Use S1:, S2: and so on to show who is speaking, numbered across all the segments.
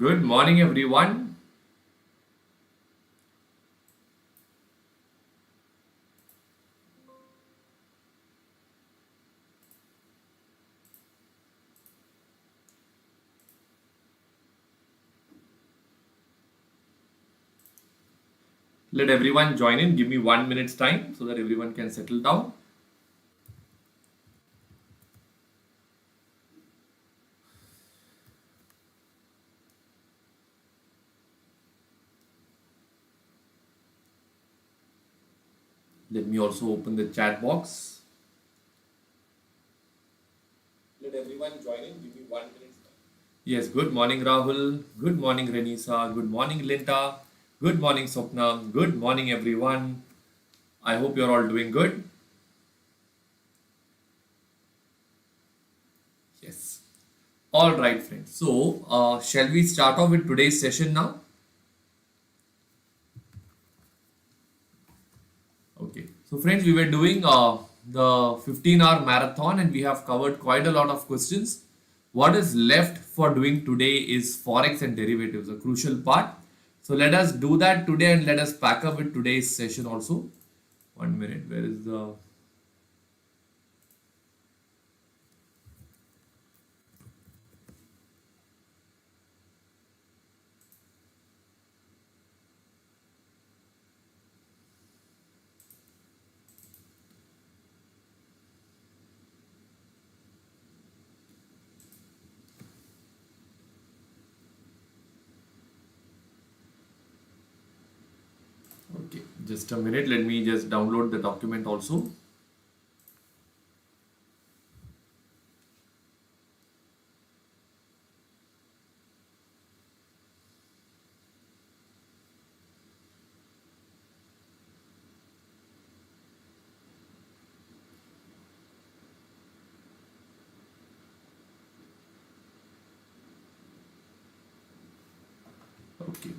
S1: Good morning, everyone. Let everyone join in. Give me 1 minute's time so that everyone can settle down. Let me also open the chat box. Let everyone join in. Give me 1 minute's time. Yes, good morning, Rahul. Good morning, Renisa. Good morning, Linda. Good morning, Sopna. Good morning, everyone. I hope you're all doing good. Yes. All right, friends. So, shall we start off with today's session now? Okay. So, friends, we were doing the 15-hour marathon and we have covered quite a lot of questions. What is left for doing today is forex and derivatives, a crucial part. So, let us do that today and let us pack up with today's session also. 1 minute. Where is the. Okay. Just a minute. Let me just download the document also. Okay.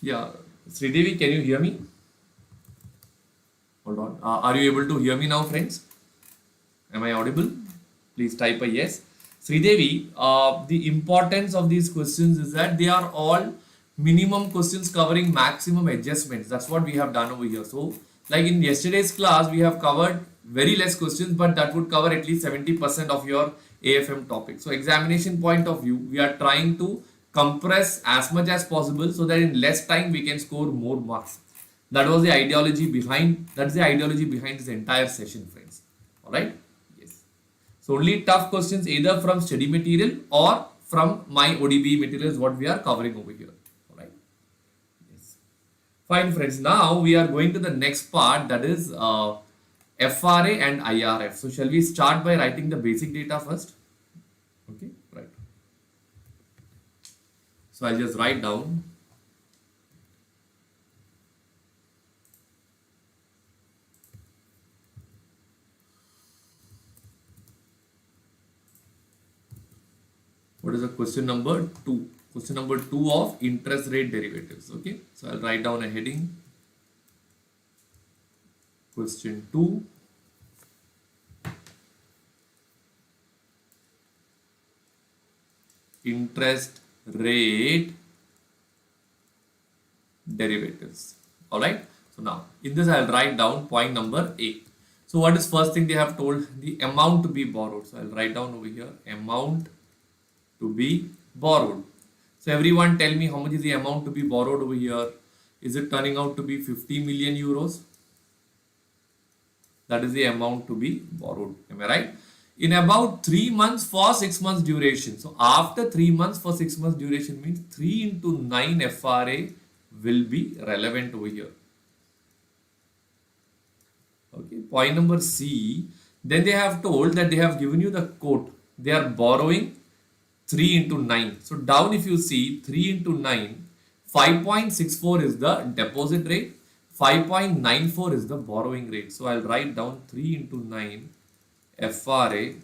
S1: Yeah, Sridevi, can you hear me? Hold on. Are you able to hear me now, friends? Am I audible? Please type a yes. Sridevi, the importance of these questions is that they are all minimum questions covering maximum adjustments. That's what we have done over here. So, like in yesterday's class, we have covered very less questions, but that would cover at least 70% of your AFM topic. So, examination point of view, we are trying to compress as much as possible so that in less time we can score more marks. That's the ideology behind this entire session, friends. All right. Yes. So only tough questions either from study material or from my ODB material is what we are covering over here. All right. Yes. Fine, friends. Now we are going to the next part, that is FRA and IRF. So shall we start by writing the basic data first? Okay. Right. So I'll just write down. What is the question number 2? Question number 2 of interest rate derivatives. Okay. So I'll write down a heading. Question 2. Interest rate derivatives. All right. So now in this I'll write down point number A. So what is first thing they have told? The amount to be borrowed. So I'll write down over here amount to be borrowed. So everyone tell me how much is the amount to be borrowed over here? Is it turning out to be 50 million euros? That is the amount to be borrowed. Am I right? In about 3 months for 6 months duration. So after 3 months for 6 months duration means 3 into 9 FRA will be relevant over here. Okay, point number C. Then they have told that they have given you the quote. They are borrowing 3 into 9. So down if you see 3 into 9, 5.64 is the deposit rate. 5.94 is the borrowing rate. So I'll write down 3 into 9 FRA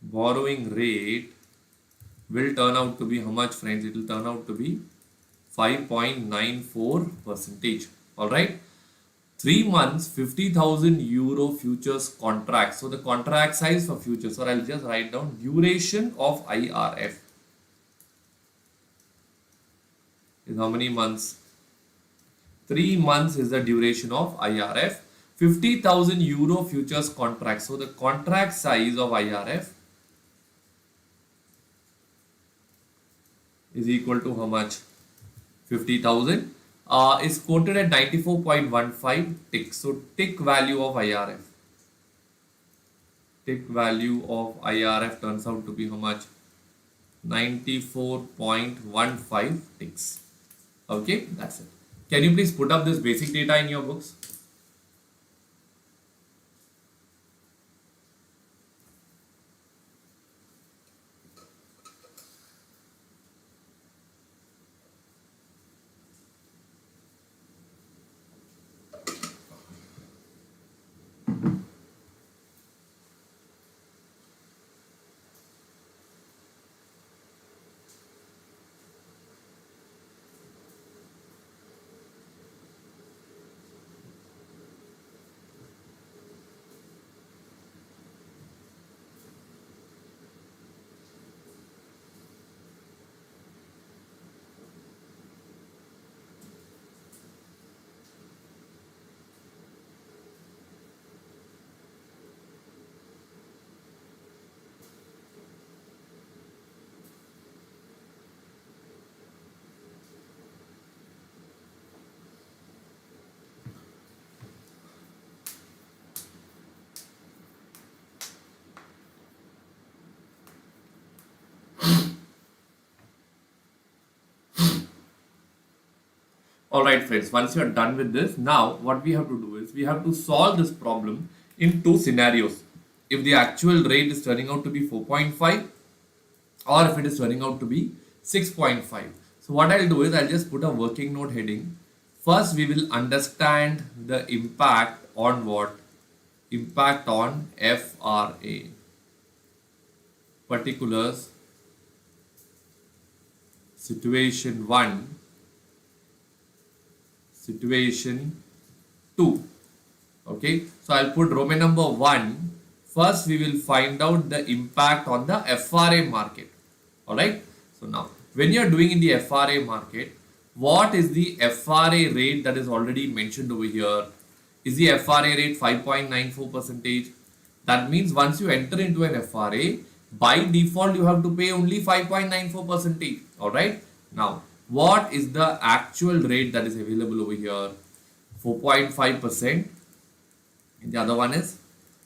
S1: borrowing rate will turn out to be how much, friends? It will turn out to be 5.94 percentage. All right. 3 months, 50,000 euro futures contract. So the contract size for futures, or I'll just write down duration of IRF is how many months? 3 months is the duration of IRF. 50,000 euro futures contract. So the contract size of IRF is equal to how much? 50,000 is quoted at 94.15 tick. So tick value of IRF. Tick value of IRF turns out to be how much? 94.15 ticks. Okay, that's it. Can you please put up this basic data in your books? Alright friends, once you are done with this, now what we have to do is we have to solve this problem in two scenarios. If the actual rate is turning out to be 4.5 or if it is turning out to be 6.5. So what I'll do is I'll just put a working note heading. First we will understand the impact on what? Impact on FRA. Particulars situation 1, situation 2. Okay, so I'll put Roman number 1. First, we will find out the impact on the FRA market. Alright, so now when you're doing in the FRA market, what is the FRA rate that is already mentioned over here? Is the FRA rate 5.94 percentage? That means once you enter into an FRA, by default you have to pay only 5.94 percentage. Alright, now what is the actual rate that is available over here? 4.5%. And the other one is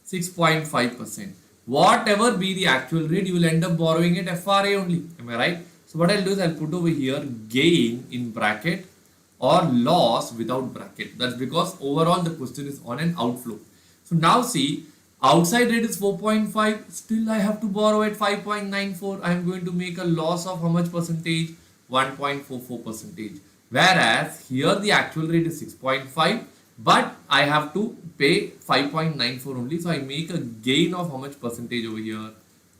S1: 6.5%. Whatever be the actual rate, you will end up borrowing at FRA only. Am I right? So what I'll do is I'll put over here gain in bracket or loss without bracket. That's because overall the question is on an outflow. So now see, outside rate is 4.5. Still I have to borrow at 5.94. I am going to make a loss of how much percentage? 1.44 percentage. Whereas here the actual rate is 6.5, but I have to pay 5.94 only. So I make a gain of how much percentage over here?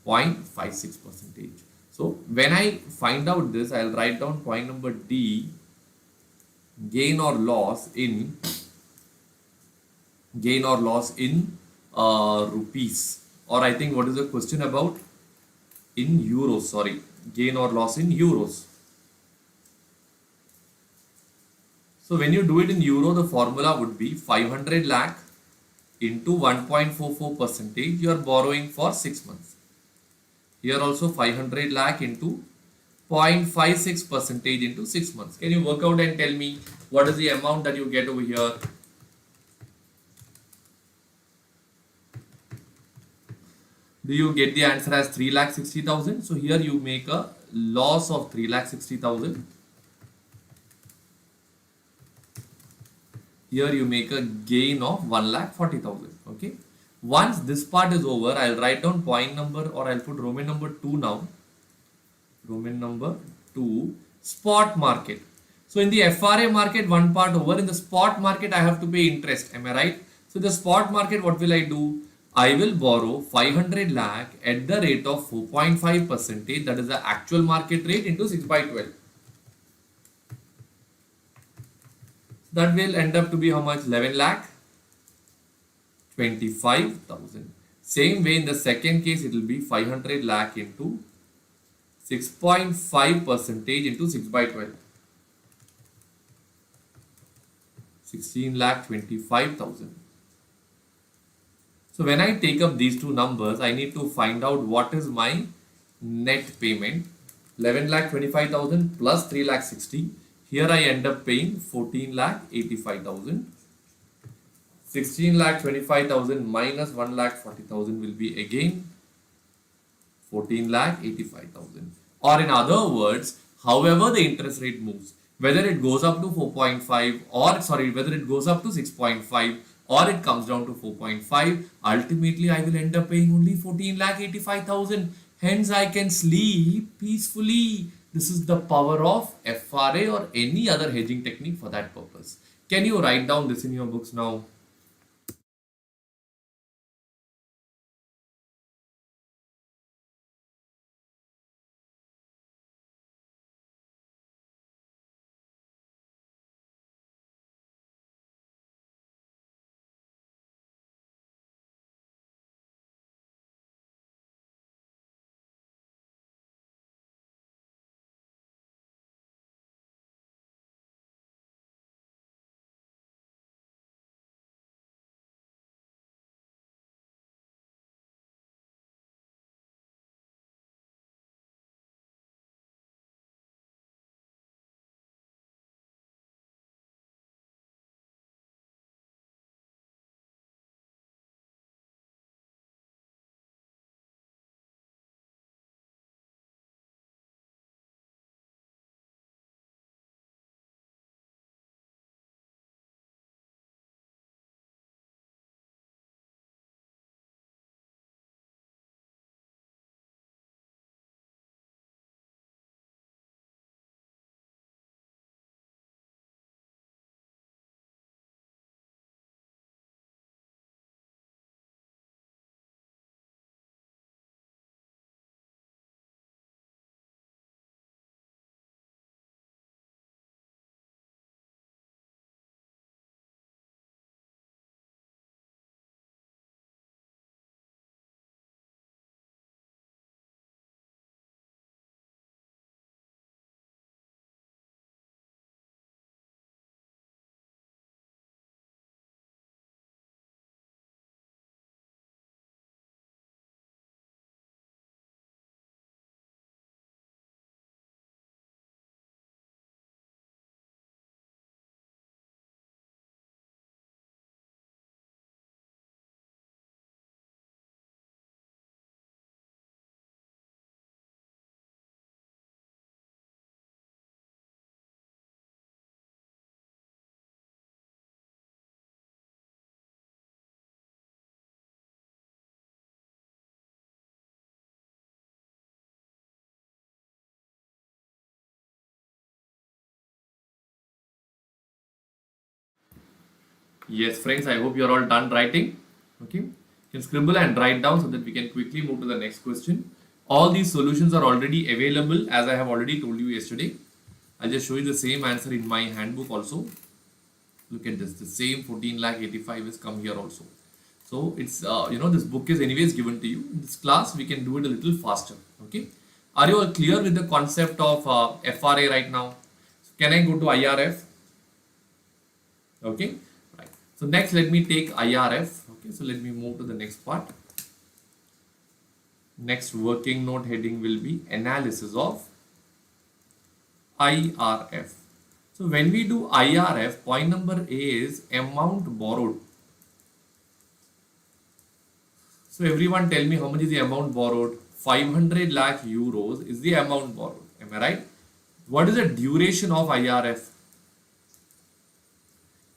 S1: 0.56 percentage. So when I find out this, I'll write down point number D, gain or loss in rupees, or I think what is the question about? In euros, sorry, gain or loss in euros. So when you do it in euro, the formula would be 500 lakh into 1.44 percentage. You are borrowing for 6 months. Here also 500 lakh into 0.56 percentage into 6 months. Can you work out and tell me what is the amount that you get over here? Do you get the answer as 3,60,000? So here you make a loss of 3,60,000. Here you make a gain of 1,40,000. Okay. Once this part is over, I'll write down point number, or I'll put Roman number 2 now. Roman number 2, spot market. So in the FRA market, one part over. In the spot market, I have to pay interest. Am I right? So the spot market, what will I do? I will borrow 500 lakh at the rate of 4.5 percentage. That is the actual market rate into 6 by 12. That will end up to be how much? 11 lakh 25,000. Same way in the second case, it will be 500 lakh into 6.5 percentage into 6 by 12. 16 lakh 25,000. So when I take up these two numbers, I need to find out what is my net payment. 11 lakh 25,000 plus 3 lakh 60. Here I end up paying 14 lakh 85,000. 16 lakh 25,000 minus 1 lakh 40,000 will be again 14 lakh 85,000. Or in other words, however the interest rate moves, whether it goes up to 4.5 or whether it goes up to 6.5 or it comes down to 4.5, ultimately I will end up paying only 14 lakh 85,000. Hence I can sleep peacefully. This is the power of FRA or any other hedging technique for that purpose. Can you write down this in your books now? Yes, friends, I hope you're all done writing. Okay, you can scribble and write down so that we can quickly move to the next question. All these solutions are already available as I have already told you yesterday. I'll just show you the same answer in my handbook also. Look at this, the same 14 lakh 85 is come here also. So it's, this book is anyways given to you. In this class, we can do it a little faster. Okay. Are you all clear with the concept of FRA right now? So can I go to IRF? Okay. Right. So next, let me take IRF. Okay. So let me move to the next part. Next working note heading will be analysis of IRF. So when we do IRF, point number A is amount borrowed. So everyone tell me how much is the amount borrowed? 500 lakh euros is the amount borrowed. Am I right? What is the duration of IRF?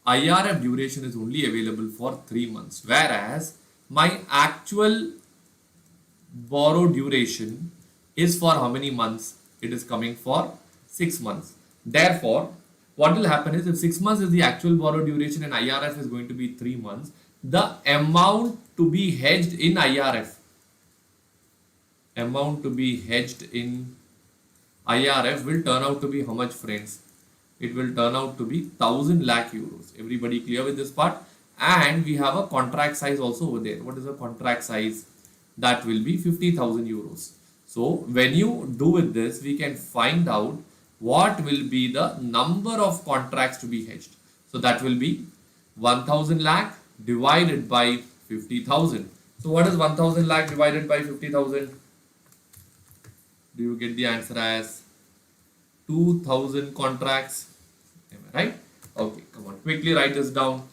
S1: IRF duration is only available for 3 months, whereas my actual borrow duration is for how many months? It is coming for 6 months. Therefore, what will happen is if 6 months is the actual borrow duration and IRF is going to be 3 months, the amount to be hedged in IRF, will turn out to be how much, friends? It will turn out to be 1000 lakh euros. Everybody clear with this part? And we have a contract size also over there. What is the contract size? That will be 50,000 euros. So when you do with this, we can find out what will be the number of contracts to be hedged. So that will be 1000 lakh divided by 50,000. So what is 1000 lakh divided by 50,000? Do you get the answer as 2000 contracts? Am I right? Okay, come on, quickly write this down.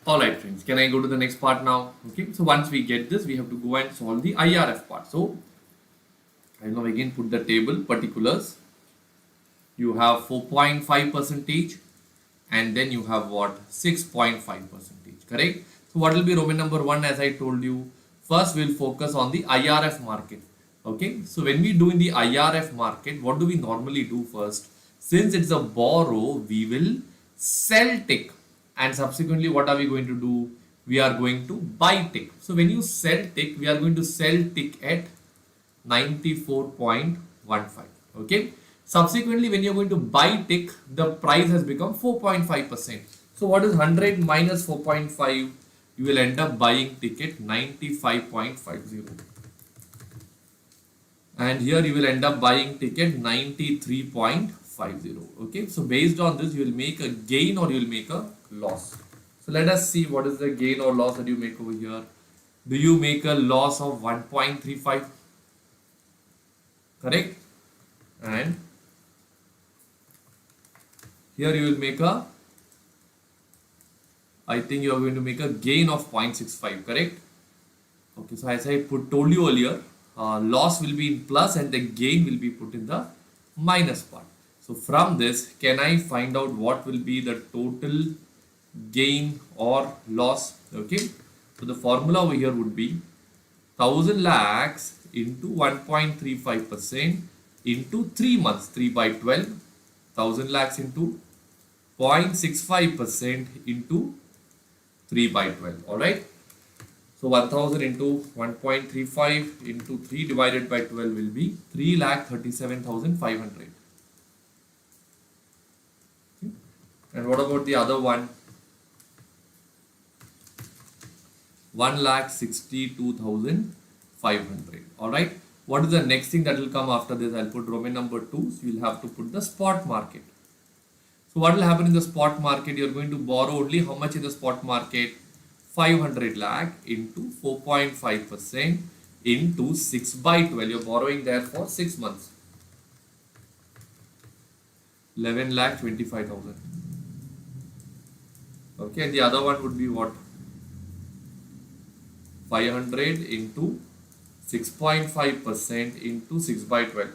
S1: All right, friends, can I go to the next part now? Okay, so once we get this, we have to go and solve the IRF part. So I now again put the table particulars. You have 4.5 percentage and then you have what? 6.5 percentage, correct? So what will be Roman number 1? As I told you, first we'll focus on the IRF market. Okay, so when we do in the IRF market, what do we normally do first? Since it's a borrow, we will sell tick, and subsequently what are we going to do? We are going to buy tick. So when you sell tick, we are going to sell tick at 94.15. Okay, subsequently when you're going to buy tick, the price has become 4.5%. So what is 100 minus 4.5? You will end up buying ticket 95.50, and here you will end up buying ticket 93.50. Okay, so based on this you will make a gain or you will make a loss. So let us see what is the gain or loss that you make over here. Do you make a loss of 1.35? Correct? And here you will make a, I think you are going to make a gain of 0.65, correct? Okay, so as I told you earlier, loss will be in plus and the gain will be put in the minus part. So from this, can I find out what will be the total gain or loss? Okay. So the formula over here would be 1000 lakhs into 1.35% into 3 months, 3 by 12, 1000 lakhs into 0.65% into 3 by 12. All right. So 1000 into 1.35 into 3 divided by 12 will be 3,37,500. Okay. And what about the other one? 1,62,500. All right. What is the next thing that will come after this? I'll put Roman number 2. So you'll have to put the spot market. So what will happen in the spot market? You're going to borrow only how much in the spot market? 500 lakh into 4.5% into 6 by 12. You're borrowing there for 6 months. 11 lakh 25,000. Okay, and the other one would be what? 500 into 6.5% into 6 by 12.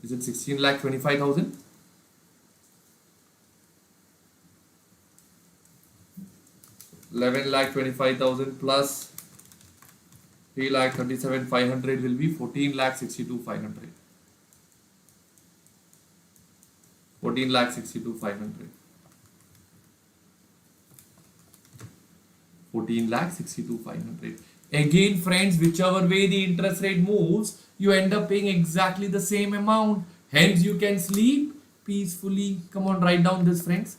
S1: Is it 16 lakh 25,000? 11 lakh 25,000 plus 3 lakh 37,500 will be 14 lakh 62,500. 14 lakh 62,500. 14 lakh 62,500. Again, friends, whichever way the interest rate moves, you end up paying exactly the same amount. Hence, you can sleep peacefully. Come on, write down this, friends.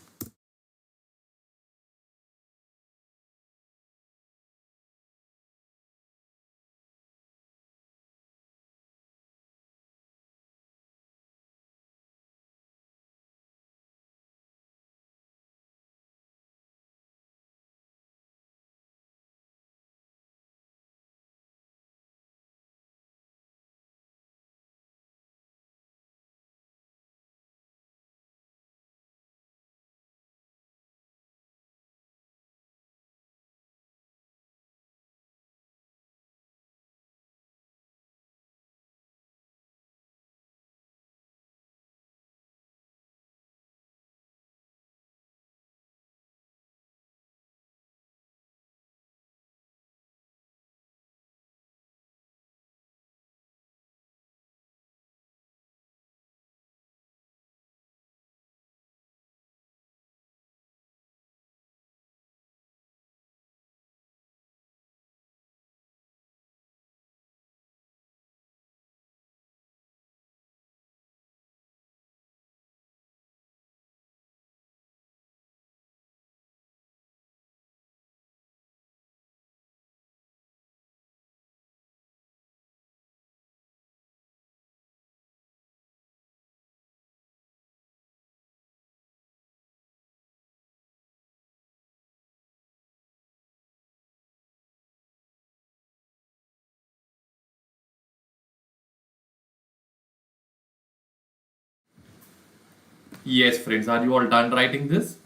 S1: Yes, friends, are you all done writing this?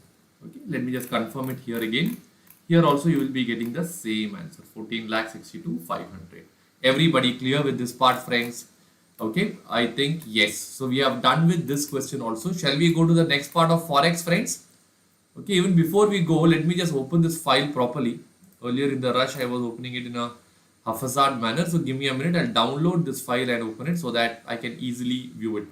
S1: Okay, let me just confirm it here again. Here also you will be getting the same answer, 14 lakh 62,500. Everybody clear with this part, friends? Okay, I think yes. So we have done with this question also. Shall we go to the next part of Forex, friends? Okay, even before we go, let me just open this file properly. Earlier in the rush, I was opening it in a haphazard manner. So give me a minute, I'll download this file and open it so that I can easily view it.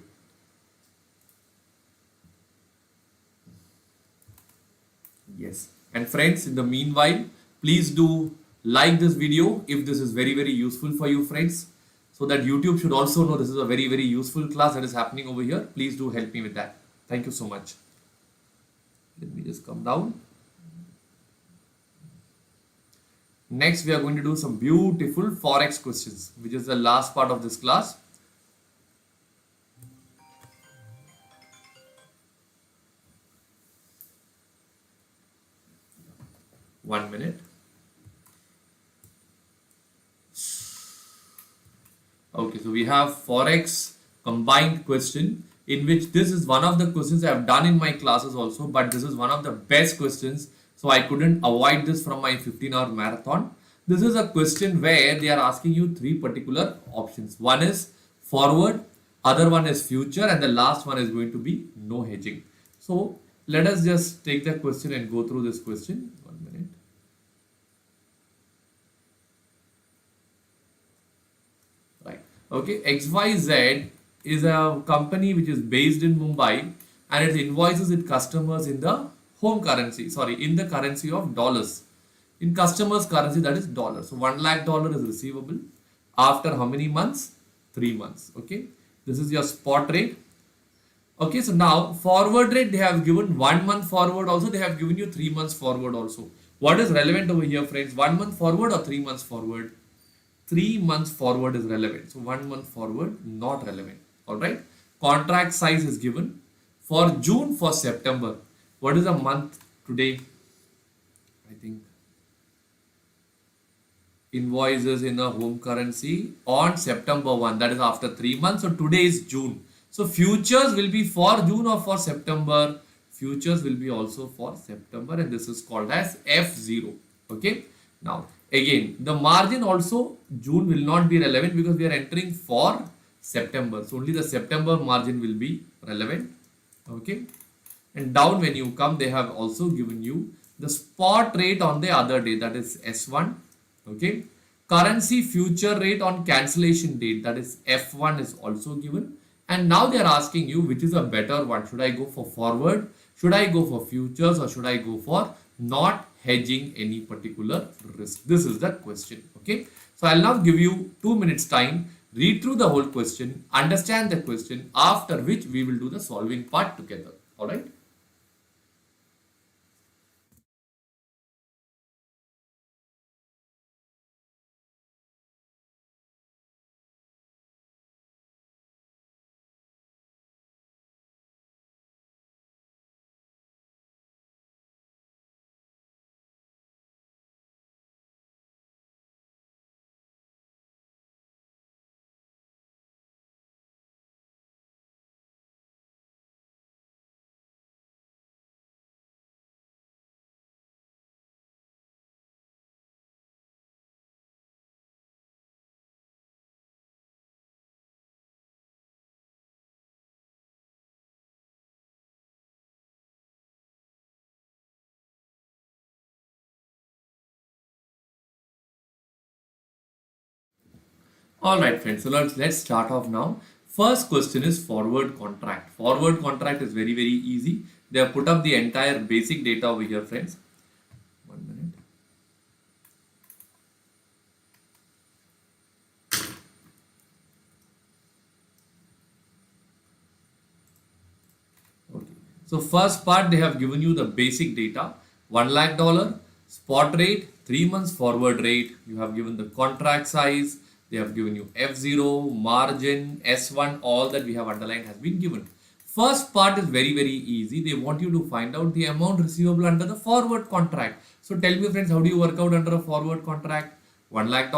S1: Yes. And friends, in the meanwhile, please do like this video if this is very useful for you, friends, so that YouTube should also know this is a very useful class that is happening over here. Please do help me with that. Thank you so much. Let me just come down. Next, we are going to do some beautiful Forex questions, which is the last part of this class. One minute. Okay, so we have Forex combined question, in which this is one of the questions I have done in my classes also, but this is one of the best questions. So I couldn't avoid this from my 15-hour marathon. This is a question where they are asking you three particular options. One is forward, other one is future, and the last one is going to be no hedging. So let us just take the question and go through this question. 1 minute. Right. Okay. XYZ is a company which is based in Mumbai and it invoices its customers in the home currency, sorry, in the currency of dollars. In customers' currency, that is dollars. So $1 lakh is receivable after how many months? 3 months. Okay. This is your spot rate. Okay, so now forward rate they have given 1 month forward also, they have given you 3 months forward also. What is relevant over here, friends? 1 month forward or 3 months forward? 3 months forward is relevant. So 1 month forward, not relevant. All right. Contract size is given for June, for September. What is the month today? I think invoices in a home currency on September 1. That is after 3 months. So today is June. So futures will be for June or for September. Futures will be also for September and this is called as F0. Okay. Now again the margin also June will not be relevant because we are entering for September. So only the September margin will be relevant. Okay. And down when you come they have also given you the spot rate on the other day, that is S1. Okay. Currency future rate on cancellation date, that is F1 is also given. And now they are asking you which is a better one. Should I go for forward? Should I go for futures or should I go for not hedging any particular risk? This is the question. Okay. So I'll now give you 2 minutes time. Read through the whole question, understand the question, after which we will do the solving part together. All right. All right, friends. So let's start off now. First question is forward contract. Forward contract is very, very easy. They have put up the entire basic data over here, friends. 1 minute. Okay. So first part, they have given you the basic data. $1 lakh, spot rate, 3 months forward rate. You have given the contract size. They have given you F0, margin, S1, all that we have underlined has been given. First part is very, very easy. They want you to find out the amount receivable under the forward contract. So tell me, friends, how do you work out under a forward contract? $1 lakh,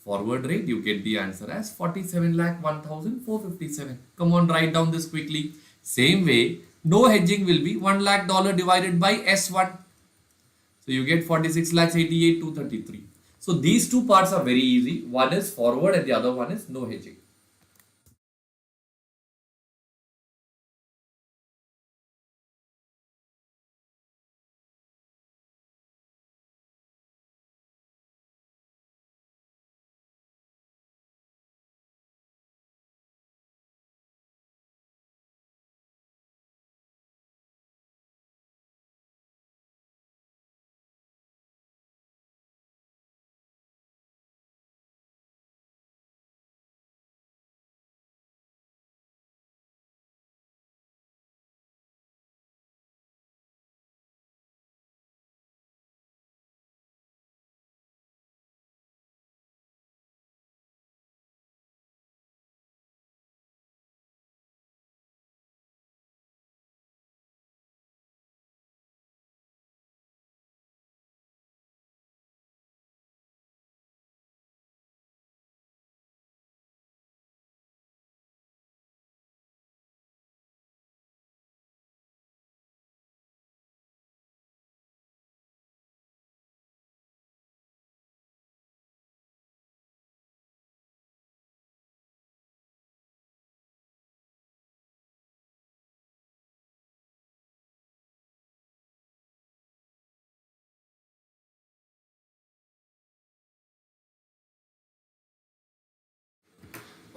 S1: forward rate, you get the answer as 47,01,457. Come on, write down this quickly. Same way, no hedging will be $1 lakh divided by S1. So you get 46 lakhs 88,233. So these two parts are very easy. One is forward and the other one is no hedging.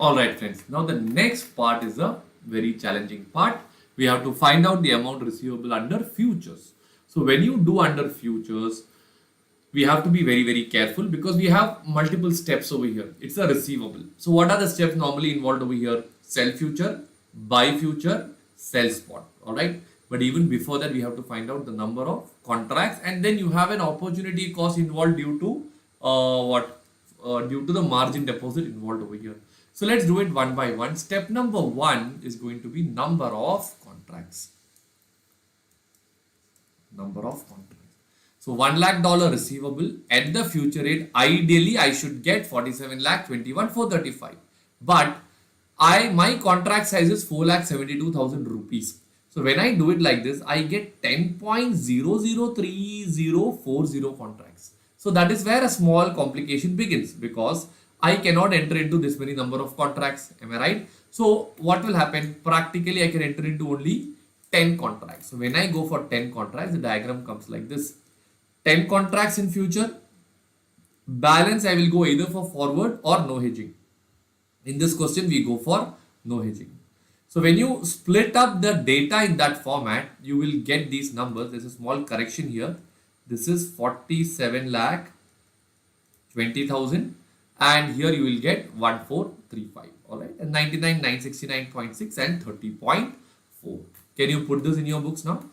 S1: All right, friends. Now the next part is a very challenging part. We have to find out the amount receivable under futures. So when you do under futures, we have to be very very careful because we have multiple steps over here. It's a receivable. So what are the steps normally involved over here? Sell future, buy future, sell spot. All right. But even before that, we have to find out the number of contracts, and then you have an opportunity cost involved due to what due to the margin deposit involved over here. So let's do it one by one. Step number one is going to be number of contracts. Number of contracts. So 1 lakh dollar receivable at the future rate. Ideally, I should get 47 lakh 21 435. But my contract size is 4 lakh 72,000 rupees. So when I do it like this, I get 10.003040 contracts. So that is where a small complication begins because I cannot enter into this many number of contracts. Am I right? So what will happen? Practically, I can enter into only 10 contracts. So when I go for 10 contracts, the diagram comes like this. 10 contracts in future. Balance, I will go either for forward or no hedging. In this question, we go for no hedging. So when you split up the data in that format, you will get these numbers. There's a small correction here. This is 47 lakh 20,000 and here you will get 1435. All right, and 99 969.6 and 30.4. Can you put this in your books now?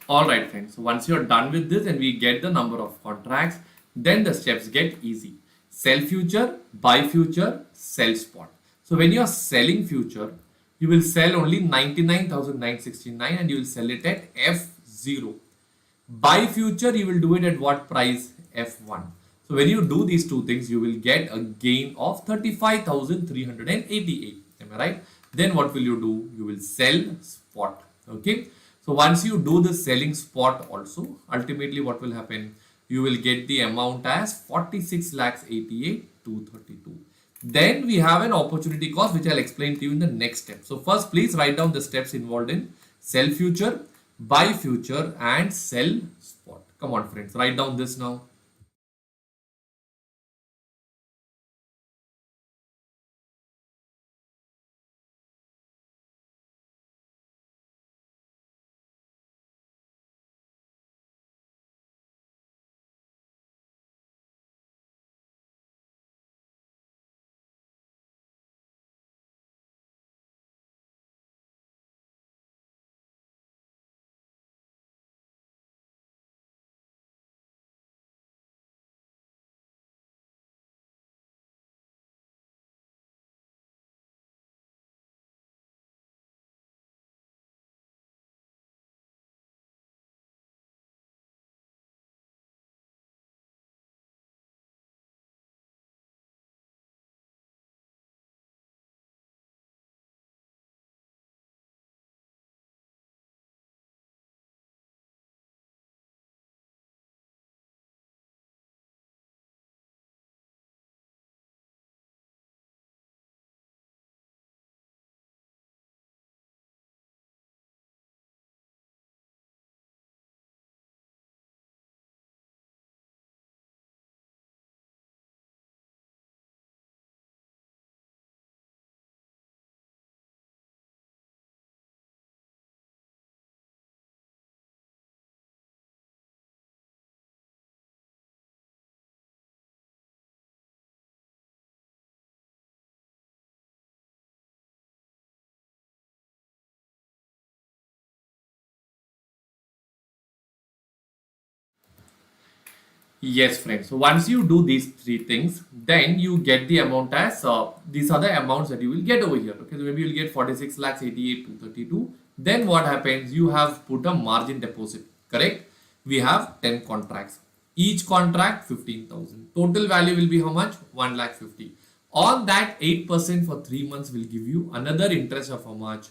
S1: All right, friends. So once you're done with this and we get the number of contracts, then the steps get easy. Sell future, buy future, sell spot. So when you're selling future, you will sell only 99,969 and you will sell it at F0. Buy future, you will do it at what price? F1. So when you do these two things, you will get a gain of 35,388. Am I right? Then what will you do? You will sell spot. Okay. So once you do the selling spot also, ultimately what will happen? You will get the amount as 46 lakhs 88,232. Then we have an opportunity cost which I'll explain to you in the next step. So first please write down the steps involved in sell future, buy future and sell spot. Come on friends, write down this now. Yes, friends. So once you do these three things, then you get the amount as these are the amounts that you will get over here. Okay, so maybe you'll get 46 lakhs 88 232. Then what happens? You have put a margin deposit. Correct? We have 10 contracts. Each contract 15,000. Total value will be how much? 1 lakh 50. On that 8% for 3 months will give you another interest of how much?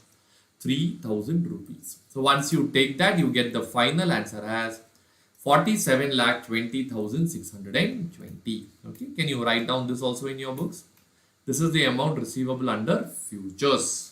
S1: 3,000 rupees. So once you take that, you get the final answer as 47 lakh 20,620. Okay, can you write down this also in your books? This is the amount receivable under futures.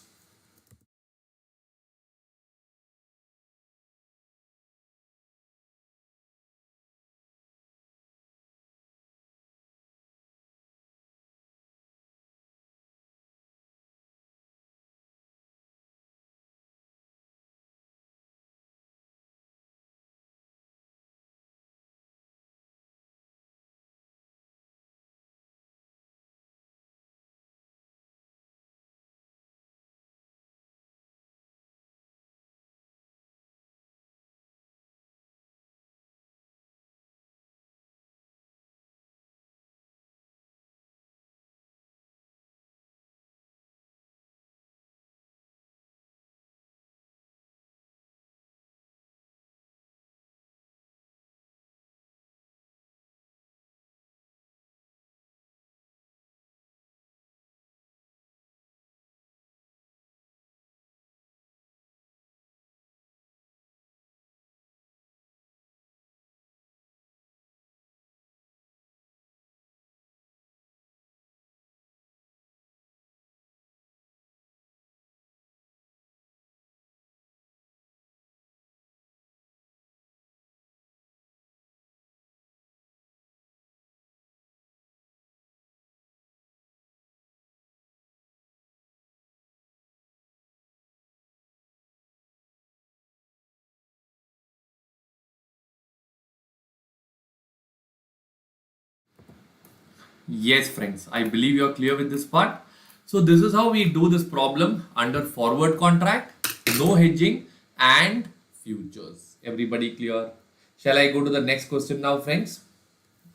S1: Yes, friends, I believe you're clear with this part. So this is how we do this problem under forward contract, no hedging and futures. Everybody clear? Shall I go to the next question now, friends?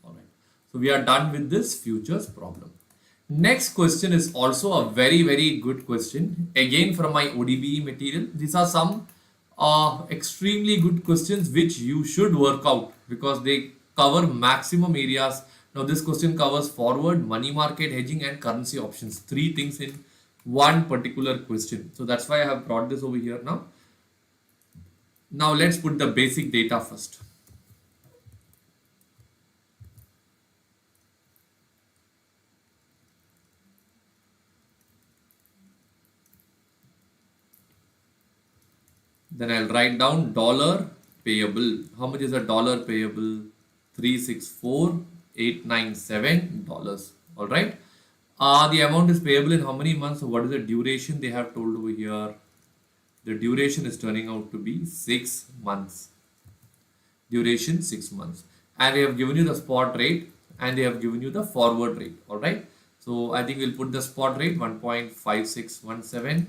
S1: Alright. So we are done with this futures problem. Next question is also a very good question. Again from my ODBE material. These are some extremely good questions which you should work out because they cover maximum areas. Now this question covers forward, money market, hedging and currency options. Three things in one particular question. So that's why I have brought this over here now. Now let's put the basic data first. Then I'll write down dollar payable. How much is a dollar payable? 364,897 dollars. All right. The amount is payable in how many months? So what is the duration they have told over here? The duration is turning out to be 6 months. Duration 6 months. And they have given you the spot rate and they have given you the forward rate. All right. So I think we'll put the spot rate 1.5617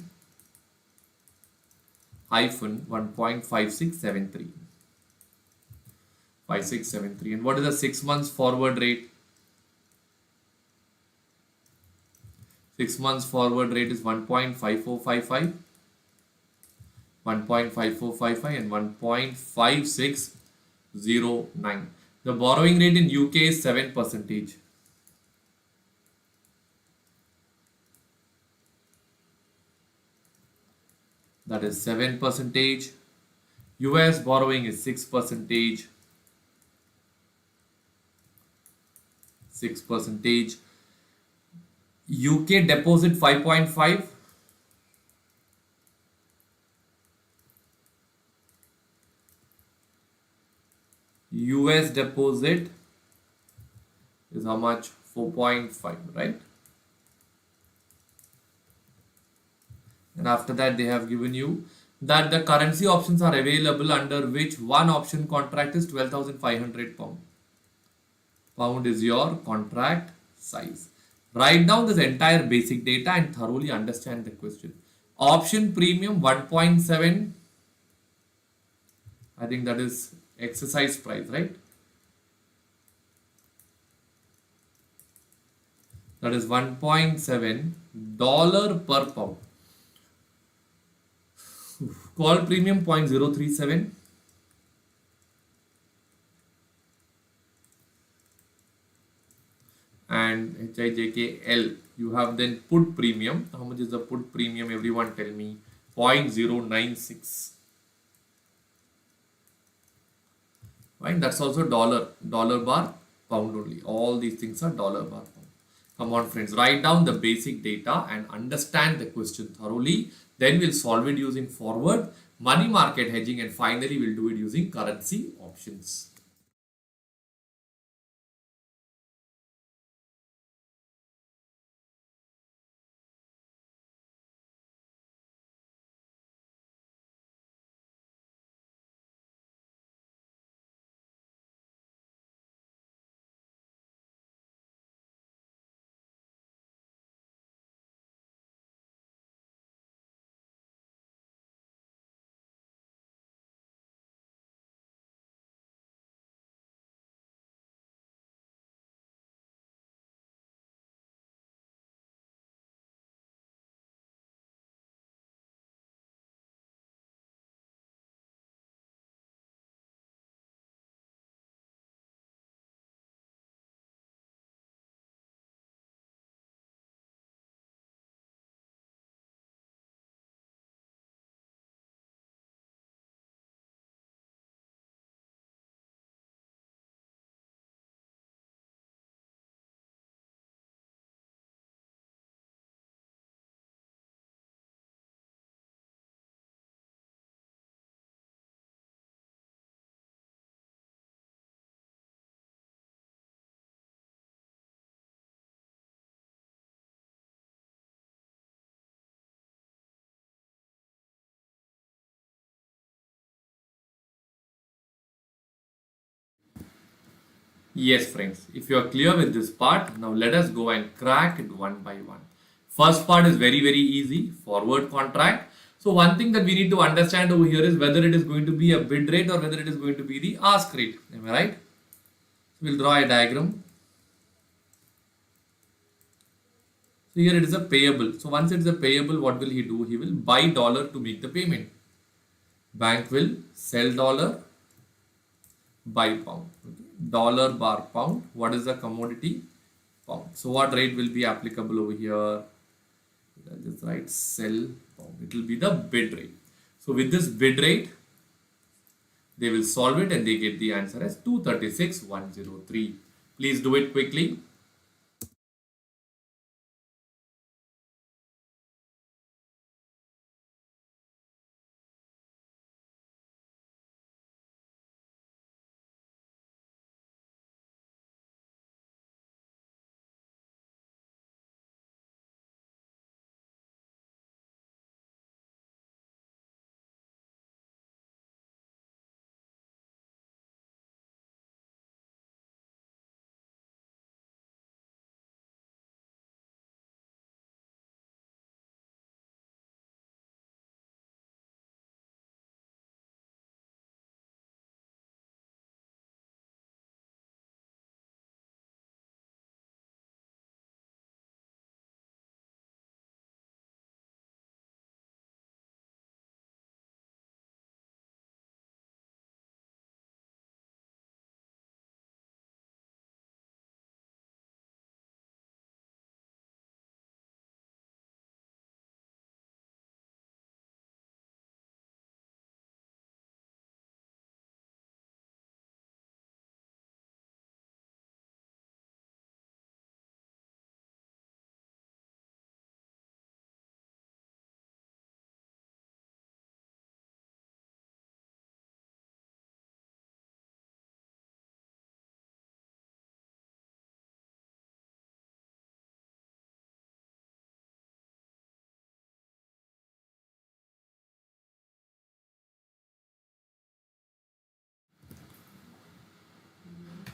S1: hyphen 1.5673. 5673. And what is the 6 months forward rate? 6 months forward rate is 1.5455, 1.5455 and 1.5609. The borrowing rate in UK is 7%. That is 7%. US borrowing is 6%. 6%. UK deposit 5.5. US deposit is how much? 4.5, right? And after that, they have given you that the currency options are available under which one option contract is 12,500 pound. Pound is your contract size. Write down this entire basic data and thoroughly understand the question. Option premium 1.7. I think that is exercise price, right? that is $1.7 per pound. Call premium 0.037 and HIJKL. You have then put premium. How much is the put premium? Everyone tell me. 0.096. Right? That's also dollar bar, pound only. All these things are dollar bar, pound. Come on, friends. Write down the basic data and understand the question thoroughly. Then we'll solve it using forward, money market hedging, and finally we'll do it using currency options. Yes, friends, if you are clear with this part, now let us go and crack it one by one. First part is very, very easy, forward contract. So one thing that we need to understand over here is whether it is going to be a bid rate or whether it is going to be the ask rate. Am I right? So we'll draw a diagram. So here it is a payable. So once it is a payable, what will he do? He will buy dollar to make the payment. Bank will sell dollar, buy pound. Okay. Dollar bar pound. What is the commodity? Pound. So what rate will be applicable over here? I'll just write sell pound. It will be the bid rate. So with this bid rate, they will solve it and they get the answer as 236,103. Please do it quickly.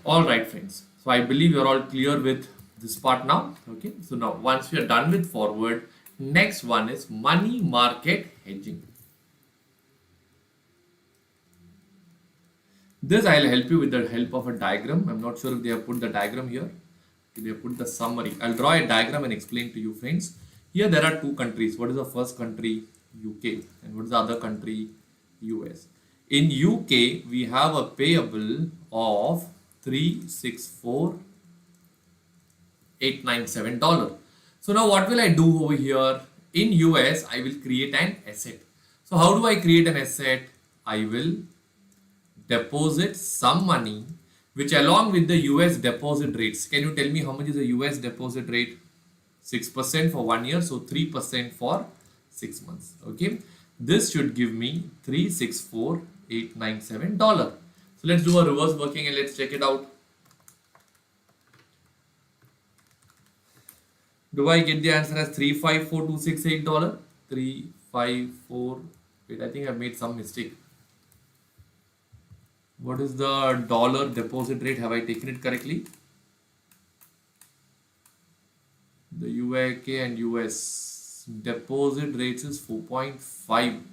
S1: All right, friends. So I believe you're all clear with this part now. Okay. So now once we are done with forward, next one is money market hedging. This I'll help you with the help of a diagram. I'm not sure if they have put the diagram here. We put the summary. I'll draw a diagram and explain to you, friends. Here there are two countries. What is the first country? UK. And what is the other country? US. In UK, we have a payable of 364,897. So now what will I do over here? In US, I will create an asset. So how do I create an asset? I will deposit some money which along with the US deposit rates. Can you tell me how much is the US deposit rate? 6% for 1 year, so 3% for 6 months. Okay, this should give me $364,897. So let's do a reverse working and let's check it out. Do I get the answer as $354,268? 354. Wait, I think I made some mistake. What is the dollar deposit rate? Have I taken it correctly? The UK and US deposit rates is 4.5.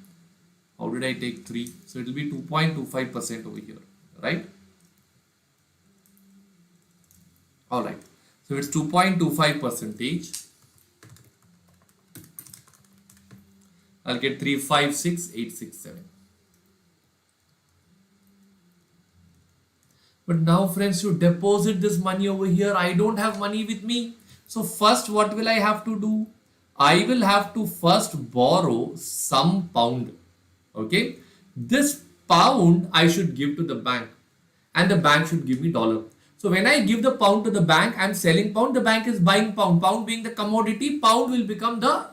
S1: How did I take 3? So it will be 2.25% over here, right? All right. So it's 2.25 percentage. I'll get 356,867. But now, friends, to deposit this money over here, I don't have money with me. So first, what will I have to do? I will have to first borrow some pound. Okay. This pound I should give to the bank and the bank should give me dollar. So when I give the pound to the bank, I'm selling pound, the bank is buying pound. Pound being the commodity, pound will become the,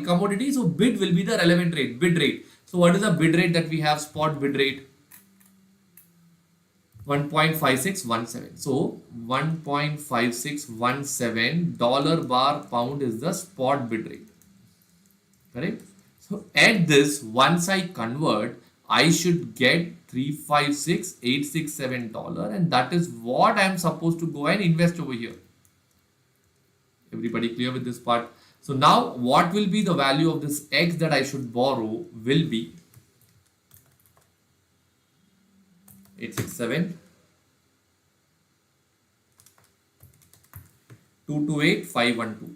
S1: commodity. So bid will be the relevant rate, bid rate. So what is the bid rate that we have? Spot bid rate. 1.5617. So 1.5617 dollar bar pound is the spot bid rate. Correct? So at this, once I convert, I should get $356,867, and that is what I am supposed to go and invest over here. Everybody clear with this part? So now what will be the value of this X that I should borrow will be 867 228512.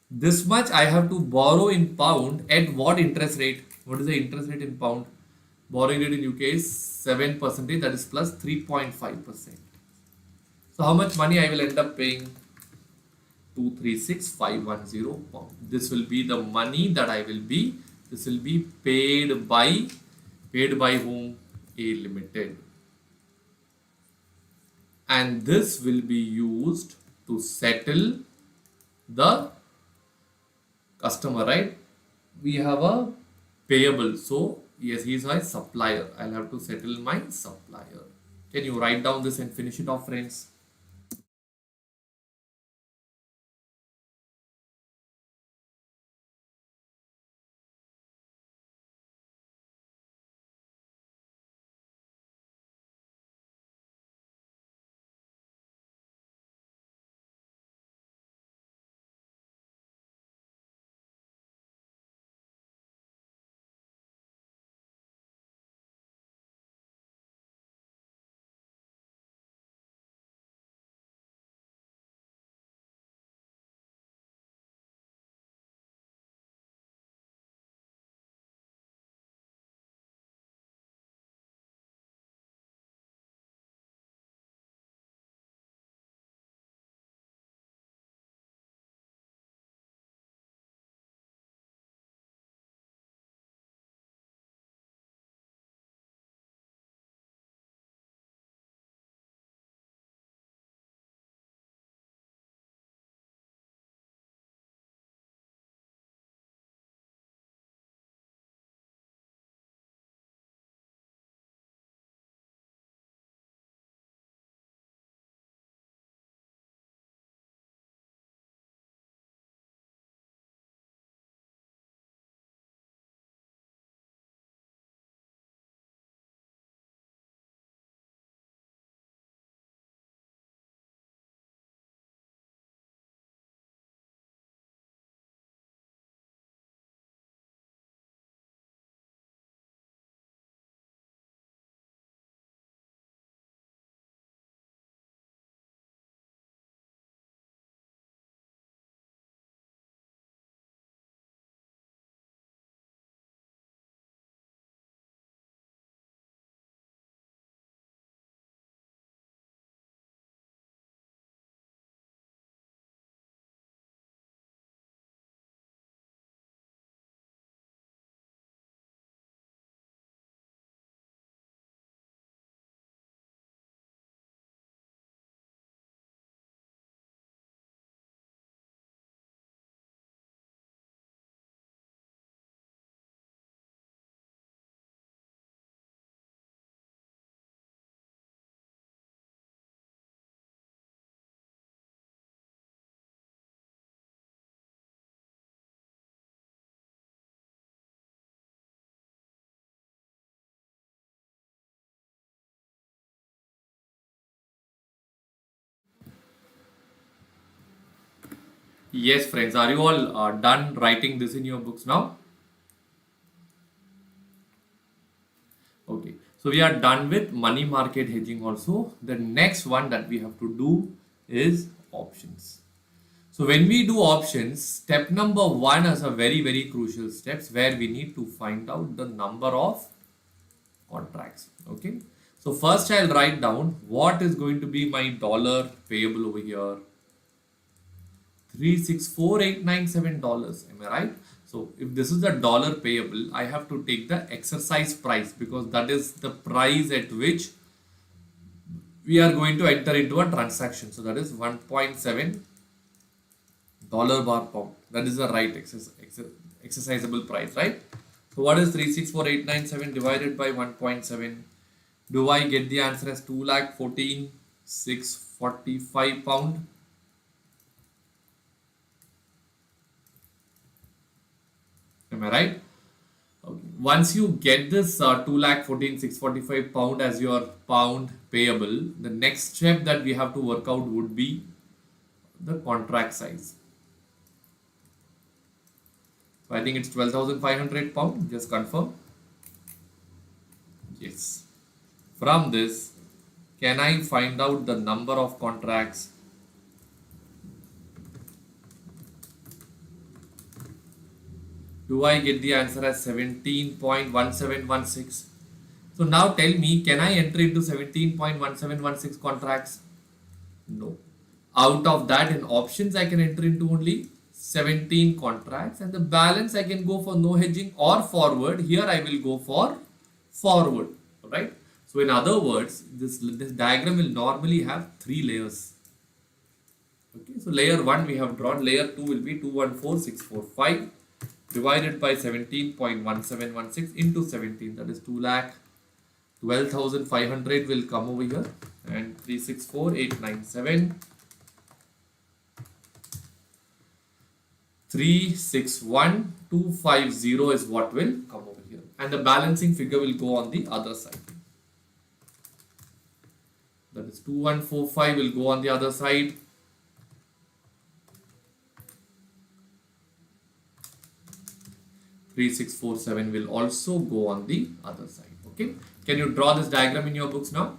S1: This much I have to borrow in pound at what interest rate? What is the interest rate in pound? Borrowing rate in UK is 7%, that is plus 3.5%. So how much money I will end up paying? 236,510 pound. This will be the money that I will be, this will be paid by whom? A Limited. And this will be used to settle the customer, right? We have a payable, so yes, he is my supplier. I'll have to settle my supplier. Can you write down this and finish it off, friends? Yes, friends, are you all done writing this in your books now? Okay, so we are done with money market hedging also. The next one that we have to do is options. So when we do options, step number one is a very crucial steps where we need to find out the number of contracts. Okay, so first I'll write down what is going to be my dollar payable over here. $364,897. Am I right? So if this is the dollar payable, I have to take the exercise price because that is the price at which we are going to enter into a transaction. So that is 1.7 dollar bar pound. That is the right exercisable price, right? So what is 364,897 divided by 1.7? Do I get the answer as 2,14,645 pound? Am I right? Okay. Once you get this 2,14,645 pound as your pound payable, the next step that we have to work out would be the contract size. So I think it's 12,500 pound. Just confirm. Yes. From this, can I find out the number of contracts? Do I get the answer as 17.1716? So now tell me, can I enter into 17.1716 contracts? No. Out of that, in options, I can enter into only 17 contracts, and the balance I can go for no hedging or forward. Here I will go for forward, right? So in other words, this diagram will normally have three layers. Okay, so layer 1 we have drawn, layer 2 will be 214,645 divided by 17.1716 into 17, that is 2,12,500 will come over here, and 364,897, 361,250 is what will come over here, and the balancing figure will go on the other side. That is 2145 will go on the other side. 3647 will also go on the other side. Okay, can you draw this diagram in your books now?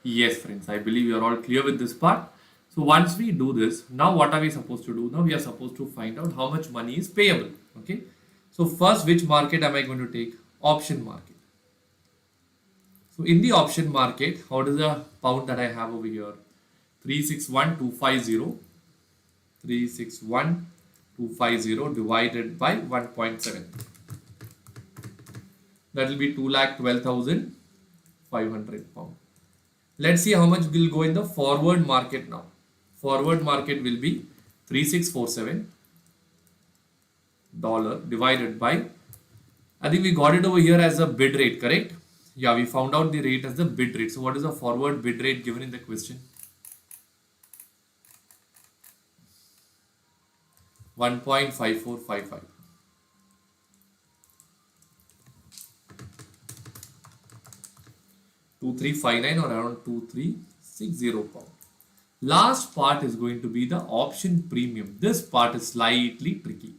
S1: Yes, friends, I believe you are all clear with this part. So once we do this, now what are we supposed to do? Now we are supposed to find out how much money is payable. Okay. So first, which market am I going to take? Option market. So in the option market, how does the pound that I have over here? 361,250. 361,250 divided by 1.7. That will be 2,12,500 pound. Let's see how much will go in the forward market now. Forward market will be 3647 dollar divided by, I think we got it over here as a bid rate, correct? Yeah, we found out the rate as the bid rate. So what is the forward bid rate given in the question? 1.5455. 2359 or around 2360 pound. Last part is going to be the option premium. This part is slightly tricky.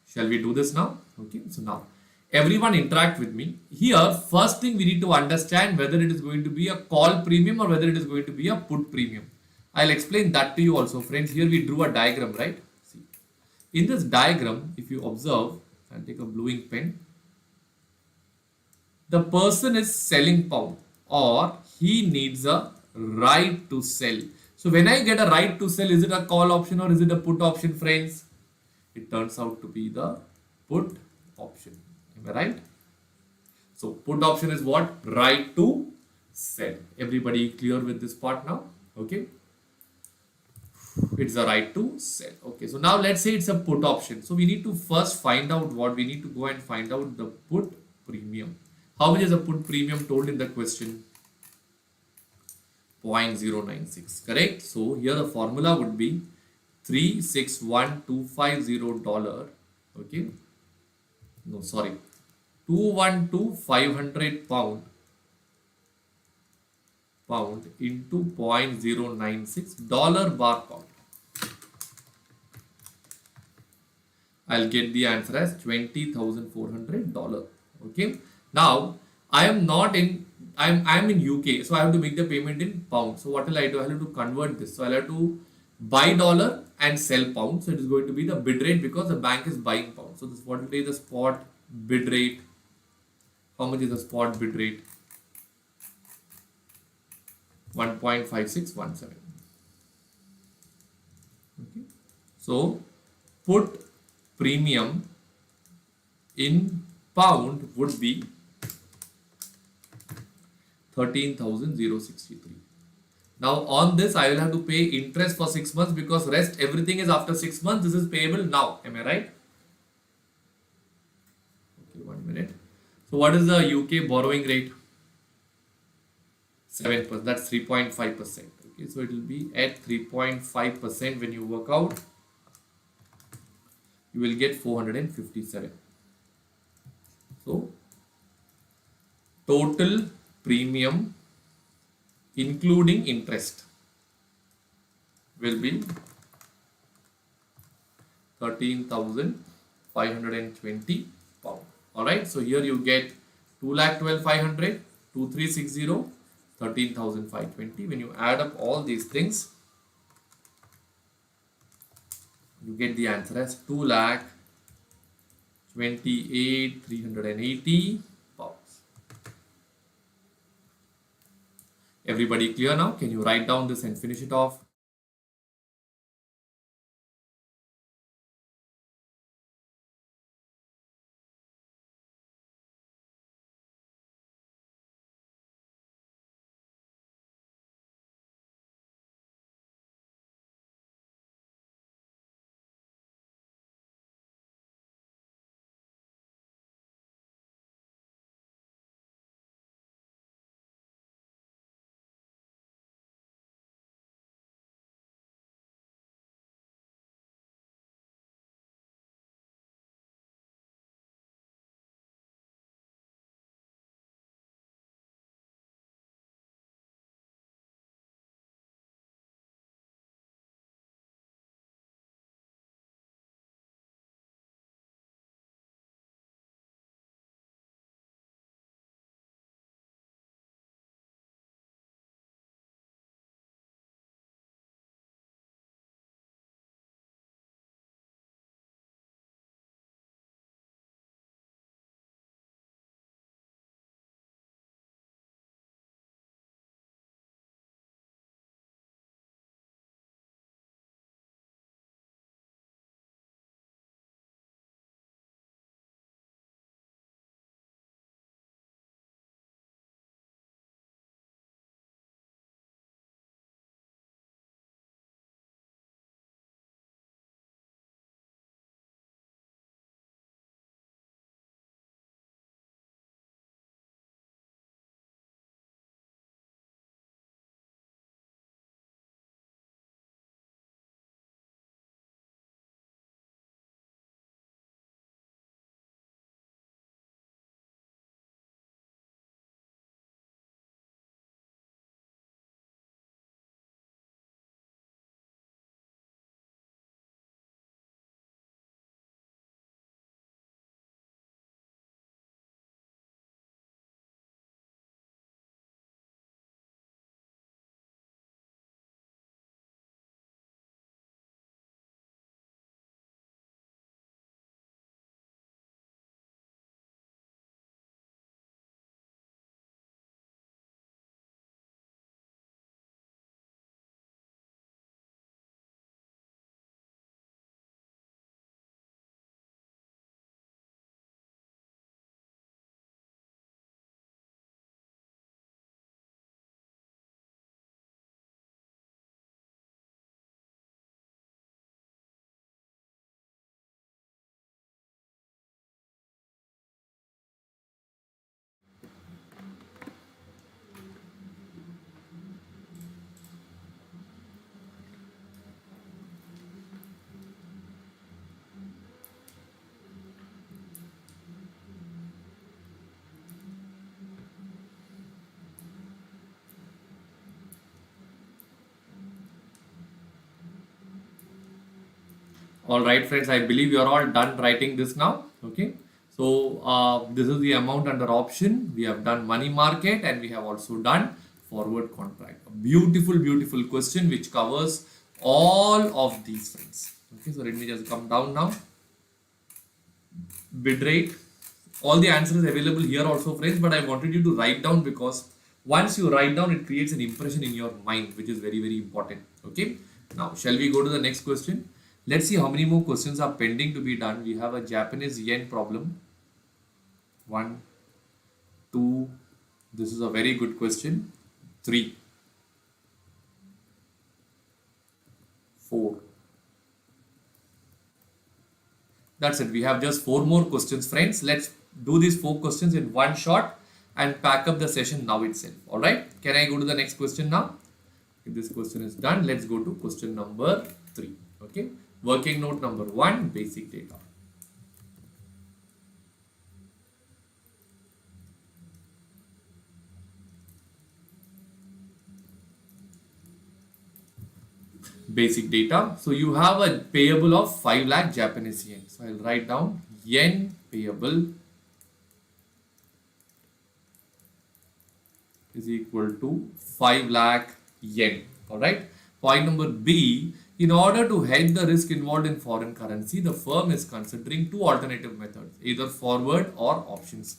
S1: Shall we do this now? Okay, so now everyone interact with me. Here, first thing we need to understand whether it is going to be a call premium or whether it is going to be a put premium. I'll explain that to you also, friends. Here we drew a diagram, right? See, in this diagram, if you observe, I'll take a bluing pen. The person is selling pound or he needs a right to sell. So when I get a right to sell, is it a call option or is it a put option, friends? It turns out to be the put option. Am I right? So put option is what? Right to sell. Everybody clear with this part now? Okay. It's the right to sell. Okay. So now let's say it's a put option. So we need to first find out what we need to go and find out the put premium. How much is a put premium told in the question? 0.096. Correct. So here the formula would be $361,250. Okay. No, sorry. 212,500 pound into 0.096 dollar bar pound. I'll get the answer as $20,400. Okay. Now I am not in. I'm in UK, so I have to make the payment in pound. So what will I do? I have to convert this. So I'll have to buy dollar and sell pound. So it is going to be the bid rate because the bank is buying pound. So this what will be the spot bid rate. How much is the spot bid rate? 1.5617. Okay. So put premium in pound would be 13,063. Now on this I will have to pay interest for 6 months because rest everything is after 6 months. This is payable now. Am I right? Okay, 1 minute. So what is the UK borrowing rate? 7%. That's 3.5%. Okay, so it will be at 3.5% when you work out. You will get 457. So total premium including interest will be 13,520 pound. All right. So here you get 2,12,500, 2,360, 13,520. When you add up all these things, you get the answer as 2,28,380 pounds. Everybody clear now? Can you write down this and finish it off? All right, friends, I believe you're all done writing this now. Okay. So this is the amount under option. We have done money market and we have also done forward contract. A beautiful, beautiful question which covers all of these things. Okay, so let me just come down now. Bid rate. All the answers available here also, friends, but I wanted you to write down because once you write down, it creates an impression in your mind, which is very, very important. Okay. Now, shall we go to the next question? Let's see how many more questions are pending to be done. We have a Japanese yen problem. One, two. This is a very good question. Three, four. That's it. We have just four more questions, friends. Let's do these four questions in one shot and pack up the session now itself. All right. Can I go to the next question now? If this question is done, let's go to question number 3. Okay. Working note number 1, basic data. Basic data. So you have a payable of 5 lakh Japanese yen. So I'll write down yen payable is equal to 5 lakh yen. Alright. Point number B. In order to hedge the risk involved in foreign currency, the firm is considering two alternative methods, either forward or options.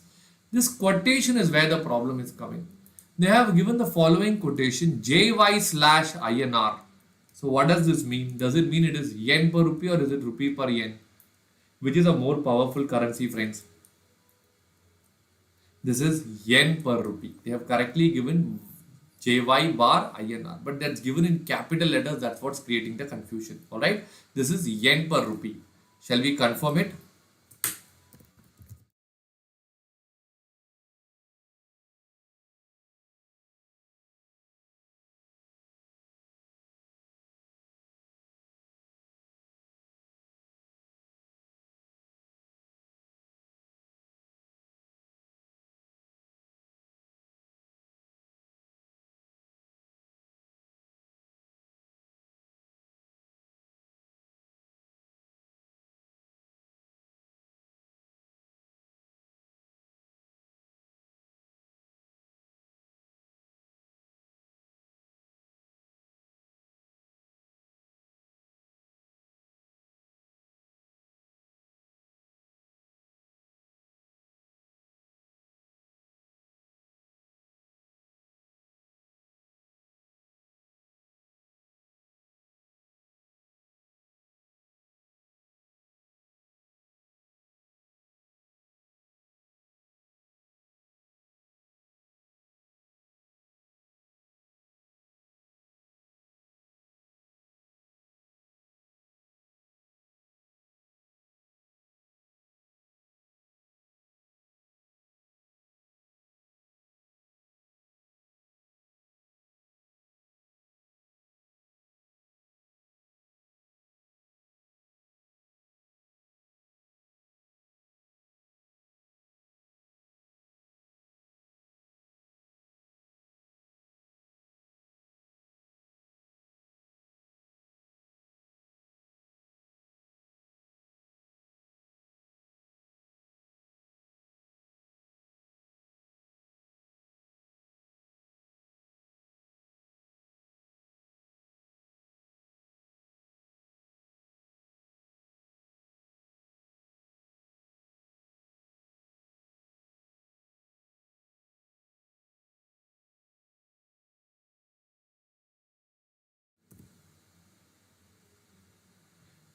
S1: This quotation is where the problem is coming. They have given the following quotation JY slash INR. So what does this mean? Does it mean it is yen per rupee or is it rupee per yen? Which is a more powerful currency, friends? This is yen per rupee. They have correctly given JY bar INR, but that's given in capital letters. That's what's creating the confusion. All right. This is yen per rupee. Shall we confirm it?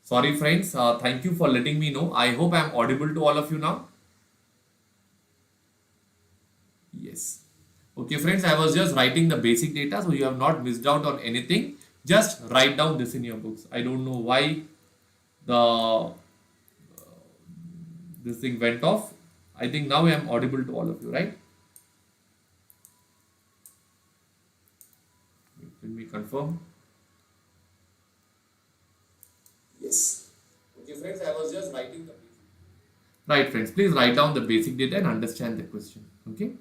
S1: Sorry, friends. Thank you for letting me know. I hope I'm audible to all of you now. Yes. Okay, friends, I was just writing the basic data, so you have not missed out on anything. Just write down this in your books. I don't know why the this thing went off. I think now I am audible to all of you, right? Let me confirm. Yes. Okay, friends, I was just writing the basic. Right, friends, please write down the basic data and understand the question. Okay.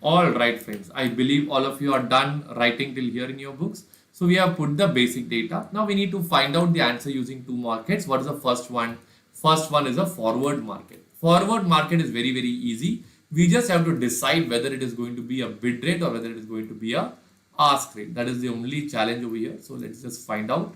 S1: All right, friends. I believe all of you are done writing till here in your books. So we have put the basic data. Now we need to find out the answer using two markets. What is the first one? First one is a forward market. Forward market is very, very easy. We just have to decide whether it is going to be a bid rate or whether it is going to be a ask rate. That is the only challenge over here. So let's just find out.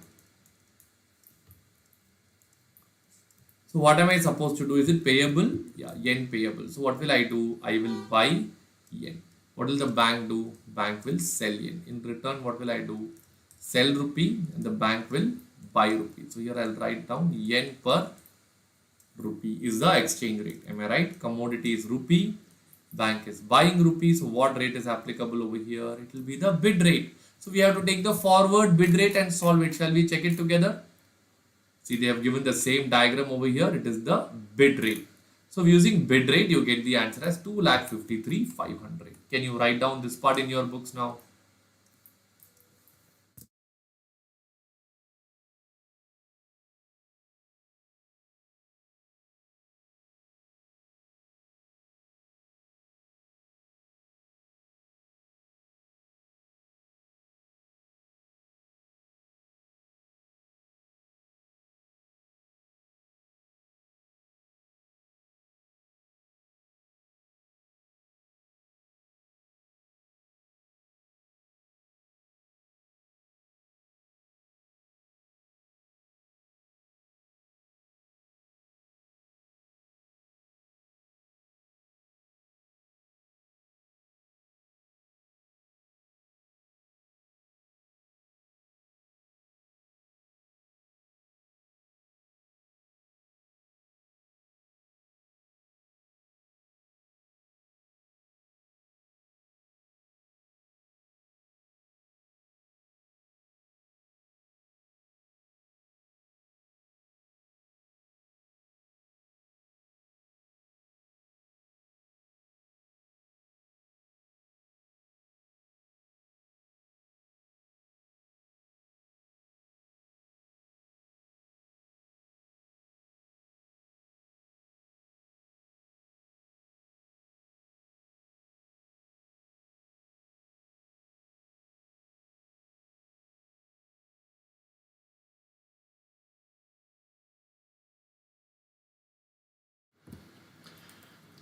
S1: So what am I supposed to do? Is it payable? Yeah, yen payable. So what will I do? I will buy yen. What will the bank do? Bank will sell yen. In return, what will I do? Sell rupee and the bank will buy rupee. So here I'll write down yen per rupee is the exchange rate. Am I right? Commodity is rupee. Bank is buying rupee. So what rate is applicable over here? It will be the bid rate. So we have to take the forward bid rate and solve it. Shall we check it together? See, they have given the same diagram over here. It is the bid rate. So using bid rate, you get the answer as 2,53,500. Can you write down this part in your books now?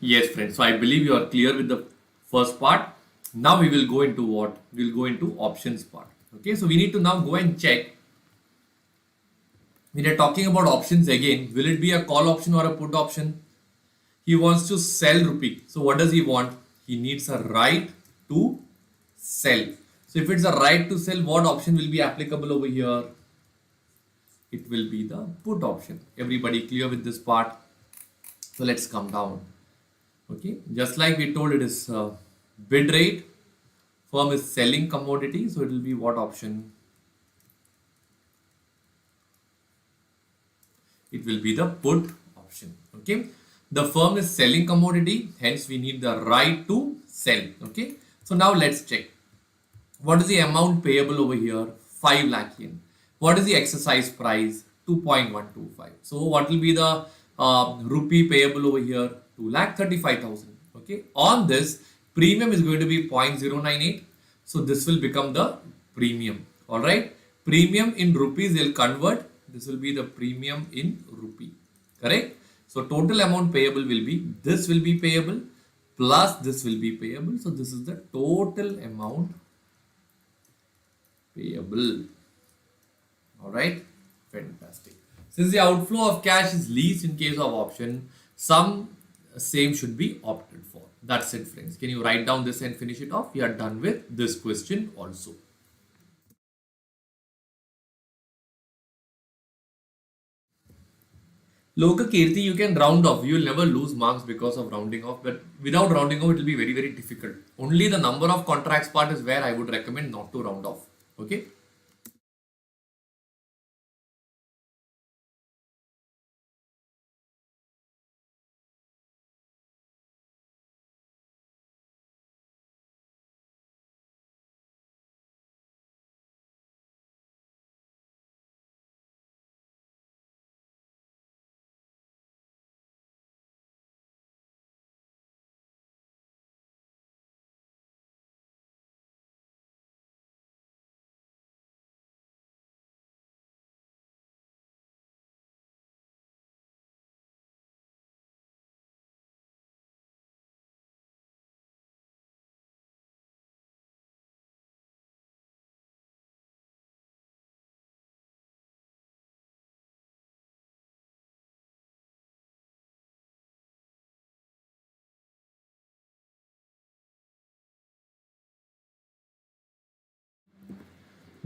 S1: Yes, friends. So I believe you are clear with the first part. Now we will go into what? We will go into options part. Okay, so we need to now go and check. When you're talking about options again, will it be a call option or a put option? He wants to sell rupee. So what does he want? He needs a right to sell. So if it's a right to sell, what option will be applicable over here? It will be the put option. Everybody clear with this part? So let's come down. Okay, just like we told, it is bid rate. Firm is selling commodity, so it will be what option? It will be the put option. Okay, the firm is selling commodity, hence we need the right to sell. Okay, so now let's check. What is the amount payable over here? 5 lakh yen. What is the exercise price? 2.125. So what will be the rupee payable over here? 2,35,000. Okay. On this, premium is going to be 0.098. So this will become the premium. All right. Premium in rupees they'll convert. This will be the premium in rupee. Correct. So total amount payable will be, this will be payable plus this will be payable. So this is the total amount payable. All right, fantastic. Since the outflow of cash is least in case of option, some same should be opted for. That's it, friends. Can you write down this and finish it off? We are done with this question also. Loka Kirti, you can round off. You will never lose marks because of rounding off, but without rounding off, it will be very, very difficult. Only the number of contracts part is where I would recommend not to round off. Okay.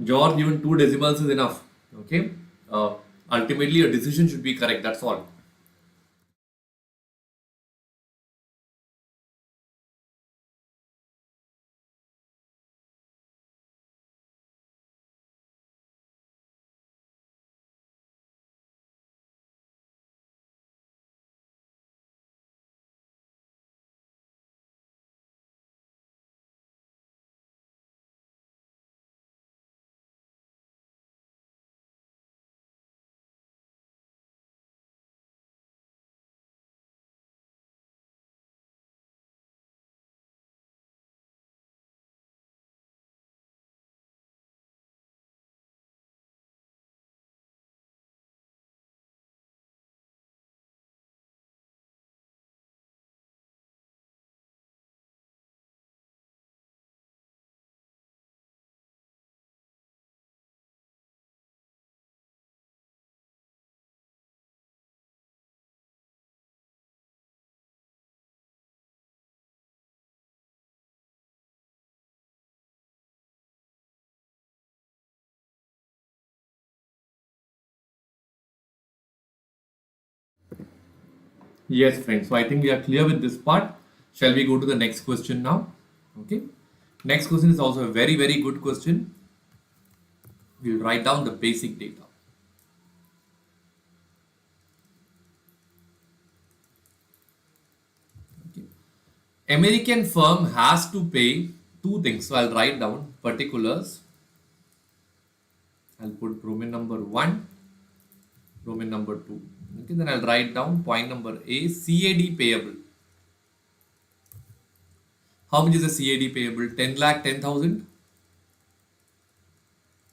S1: George, even two decimals is enough. Okay. Uh, Ultimately, your decision should be correct. That's all. Yes, friends. So I think we are clear with this part. Shall we go to the next question now? Okay. Next question is also a very, very good question. We'll write down the basic data. Okay. American firm has to pay two things. So I'll write down particulars. I'll put Roman number one, Roman number two. Okay, then I'll write down point number A, CAD payable. How much is the CAD payable? 10 lakh 10,000?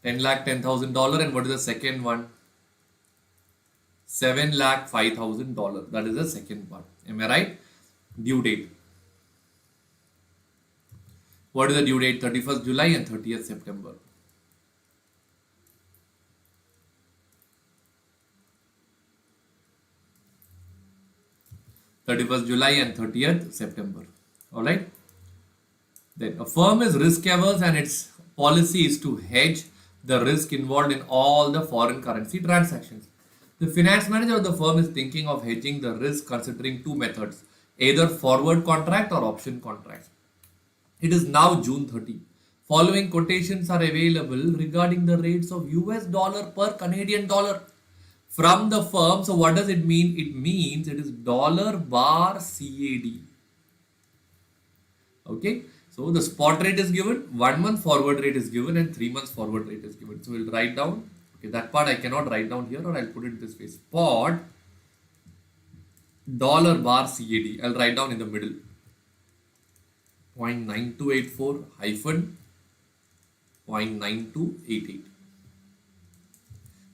S1: 10 lakh $10,000. And what is the second one? 7 lakh $5,000. That is the second part. Am I right? Due date. What is the due date? 31st July and 30th September. 31st July and 30th September. Alright. Then a firm is risk averse and its policy is to hedge the risk involved in all the foreign currency transactions. The finance manager of the firm is thinking of hedging the risk considering two methods, either forward contract or option contracts. It is now June 30. Following quotations are available regarding the rates of US dollar per Canadian dollar from the firm. So what does it mean? It means it is dollar bar CAD. Okay. So the spot rate is given, 1 month forward rate is given, and 3 months forward rate is given. So we'll write down. Okay, that part I cannot write down here, or I'll put it this way. Spot dollar bar CAD. I'll write down in the middle. 0.9284 hyphen 0.9288.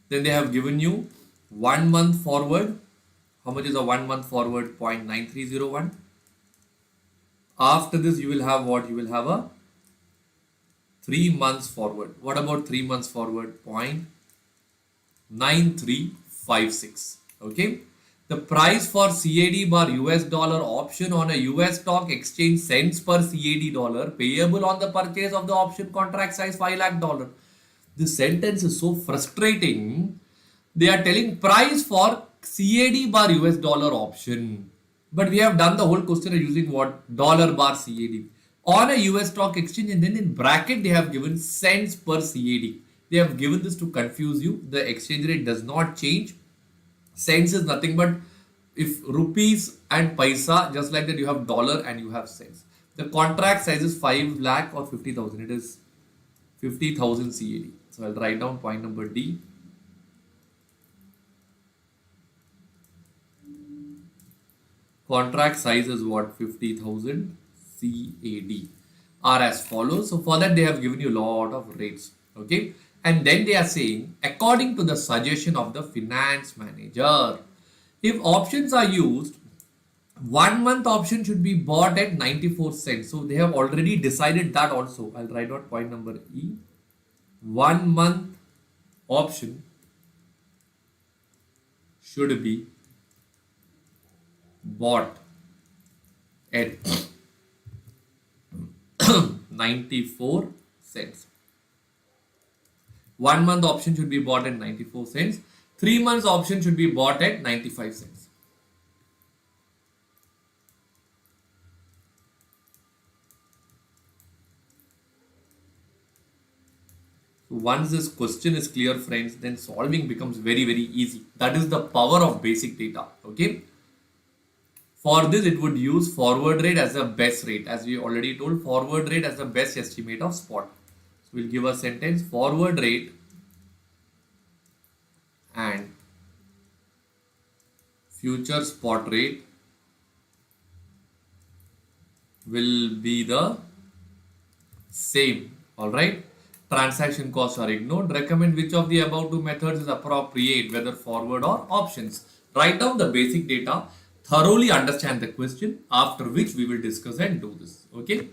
S1: Then they have given you 1 month forward. How much is a 1 month forward? 0.9301. After this, you will have what? You will have a 3 months forward. What about 3 months forward? 0.9356. Okay. The price for CAD bar US dollar option on a US stock exchange cents per CAD dollar payable on the purchase of the option contract size $5 lakh. This sentence is so frustrating. They are telling price for CAD bar US dollar option. But we have done the whole question using what? Dollar bar CAD. On a US stock exchange, and then in bracket they have given cents per CAD. They have given this to confuse you. The exchange rate does not change. Cents is nothing but if rupees and paisa, just like that you have dollar and you have cents. The contract size is 5 lakh or 50,000. It is 50,000 CAD. So I'll write down point number D. Contract size is what? 50,000 CAD are as follows. So for that they have given you a lot of rates. Okay. And then they are saying according to the suggestion of the finance manager, if options are used, 1 month option should be bought at 94 cents. So they have already decided that also. I'll write out point number E. 1 month option should be bought at 94 cents. 1 month option should be bought at 94 cents. 3 months option should be bought at 95 cents. So once this question is clear, friends, then solving becomes very, very easy. That is the power of basic data. Okay. For this, it would use forward rate as the best rate. As we already told, forward rate as the best estimate of spot. So we'll give a sentence: forward rate and future spot rate will be the same. All right. Transaction costs are ignored. Recommend which of the above two methods is appropriate, whether forward or options. Write down the basic data, thoroughly understand the question, after which we will discuss and do this. Okay.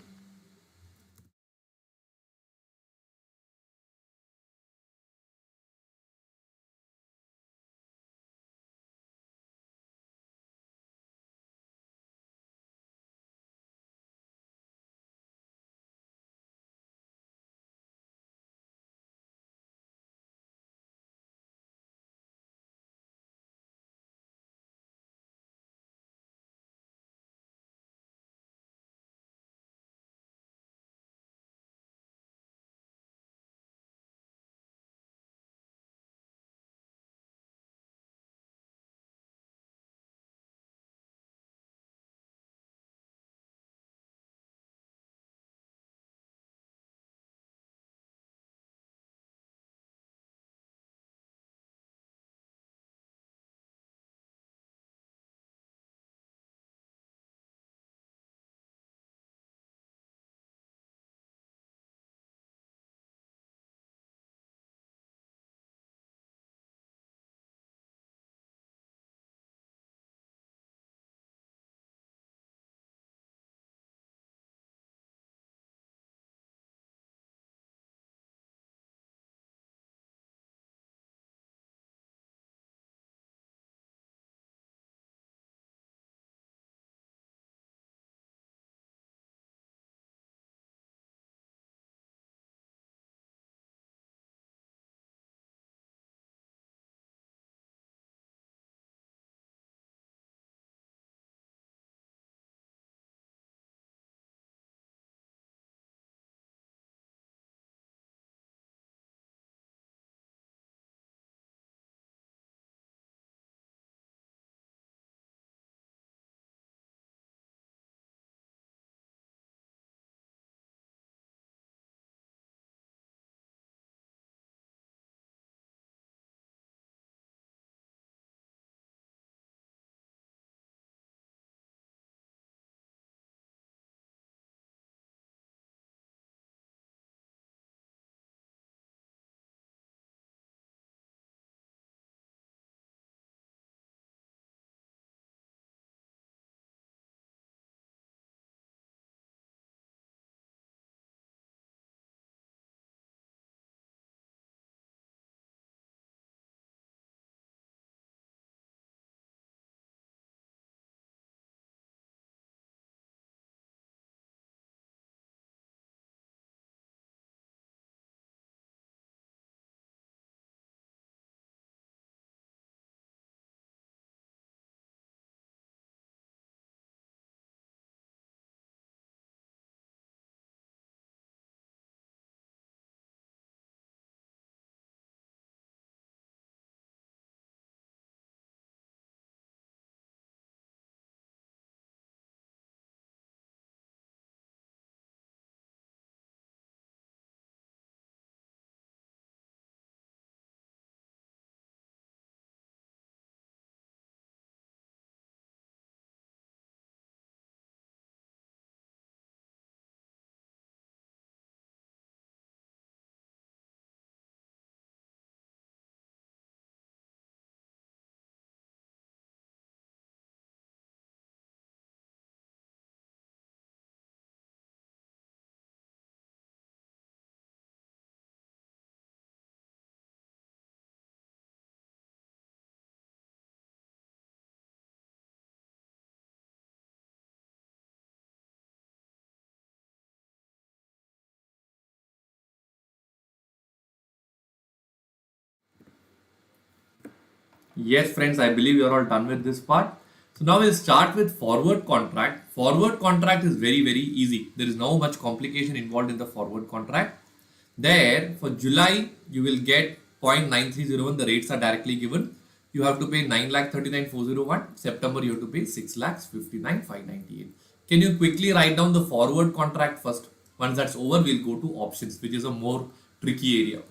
S1: Yes, friends, I believe you're all done with this part. So now we'll start with forward contract. Forward contract is very, very easy. There is no much complication involved in the forward contract. There, for July, you will get 0.9301. The rates are directly given. You have to pay 9,39,401. September, you have to pay 6,59,598. Can you quickly write down the forward contract first? Once that's over, we'll go to options, which is a more tricky area.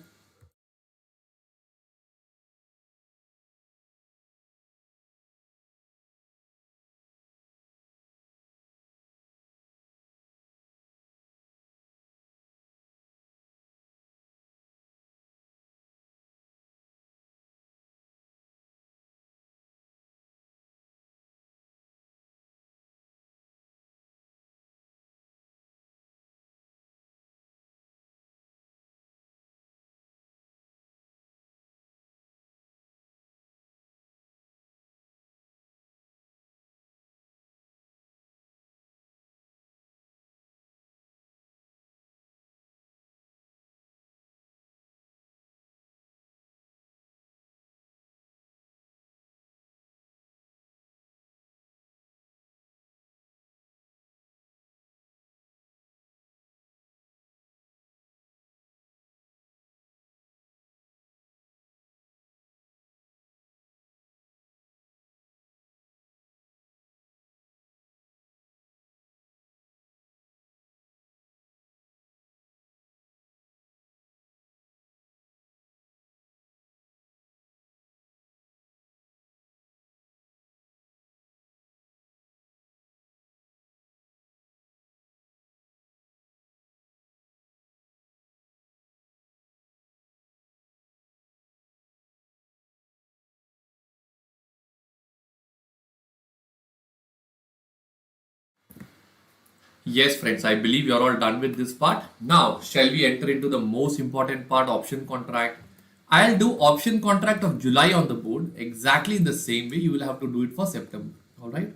S1: Yes, friends, I believe you're all done with this part. Now, shall we enter into the most important part, option contract? I'll do option contract of July on the board exactly in the same way you will have to do it for September. All right.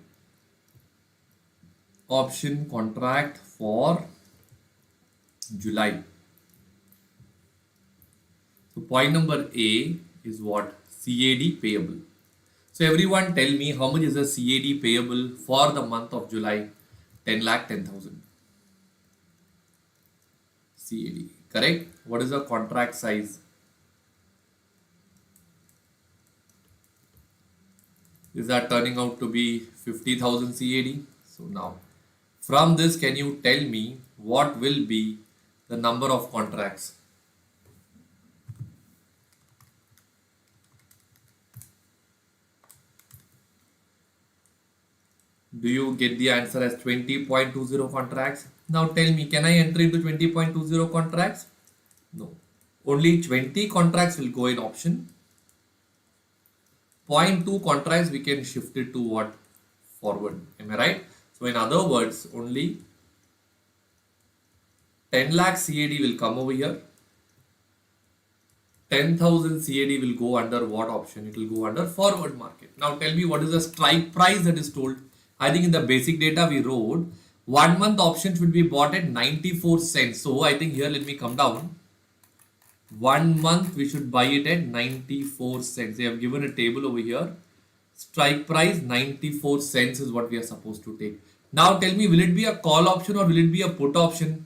S1: Option contract for July. So, point number A is what? CAD payable. So, everyone tell me how much is the CAD payable for the month of July? 10 lakh 10,000. CAD. Correct? What is the contract size? Is that turning out to be 50,000 CAD? So now, from this, can you tell me what will be the number of contracts? Do you get the answer as 20.20 contracts? Now tell me, can I enter into 20.20 contracts? No. Only 20 contracts will go in option. Point 0.2 contracts we can shift it to what? Forward. Am I right? So in other words, only 10 lakh CAD will come over here. 10,000 CAD will go under what option? It will go under forward market. Now tell me what is the strike price that is told. I think in the basic data we wrote 1 month option should be bought at 94 cents. So I think here let me come down. 1 month we should buy it at 94 cents. They have given a table over here. Strike price 94 cents is what we are supposed to take. Now tell me, will it be a call option or will it be a put option?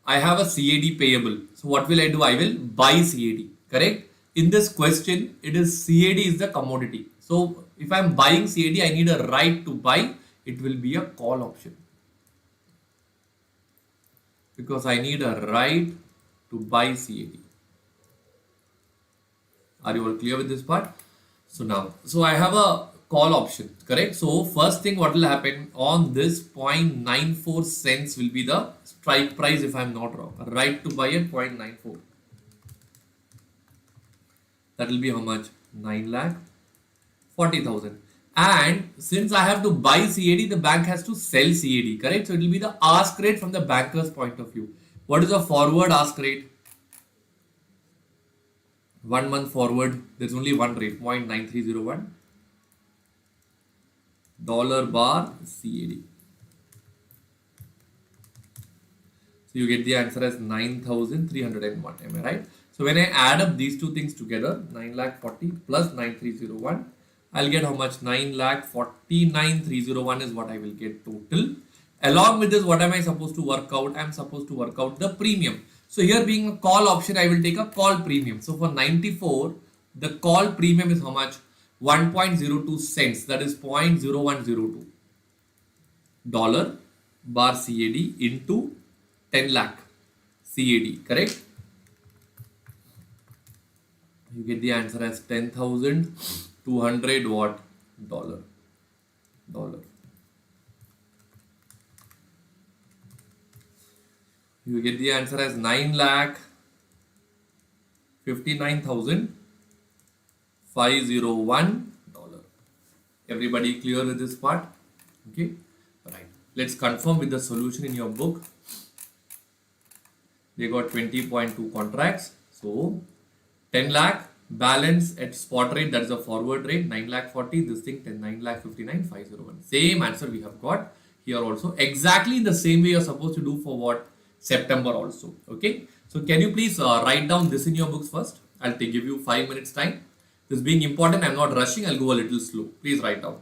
S1: I have a CAD payable. So what will I do? I will buy CAD. Correct? In this question, it is CAD is the commodity. So if I am buying CAD, I need a right to buy. It will be a call option. Because I need a right to buy CAD. Are you all clear with this part? So now, so I have a call option, correct? So first thing what will happen on this 0.94 cents will be the strike price if I'm not wrong. Right to buy at 0.94. That will be how much? 9 lakh 40,000. And since I have to buy CAD, the bank has to sell CAD, correct? So it will be the ask rate from the banker's point of view. What is the forward ask rate? 1 month forward, there's only one rate, 0.9301 dollar bar CAD. So you get the answer as 9,301. Am I right? So when I add up these two things together, 9 lakh 40 plus 9301, I'll get how much? 9 lakh 49,301 is what I will get total. Along with this, what am I supposed to work out? I'm supposed to work out the premium. So here being a call option, I will take a call premium. So for 94, the call premium is how much? 1.02 cents. That is 0.0102 dollar bar CAD into 10 lakh CAD, correct? You get the answer as 10,200 what? Dollar. Dollar. You get the answer as 9 lakh 59,501 dollar. Everybody clear with this part? Okay. Right. Let's confirm with the solution in your book. They got 20.2 contracts. So 10 lakh balance at spot rate, that is a forward rate, 9 lakh 40, this thing 9 lakh 59,501. Same answer we have got here also. Exactly the same way you're supposed to do for what? September also. Okay. So can you please write down this in your books first? I'll give you 5 minutes time. This being important, I'm not rushing. I'll go a little slow. Please write down.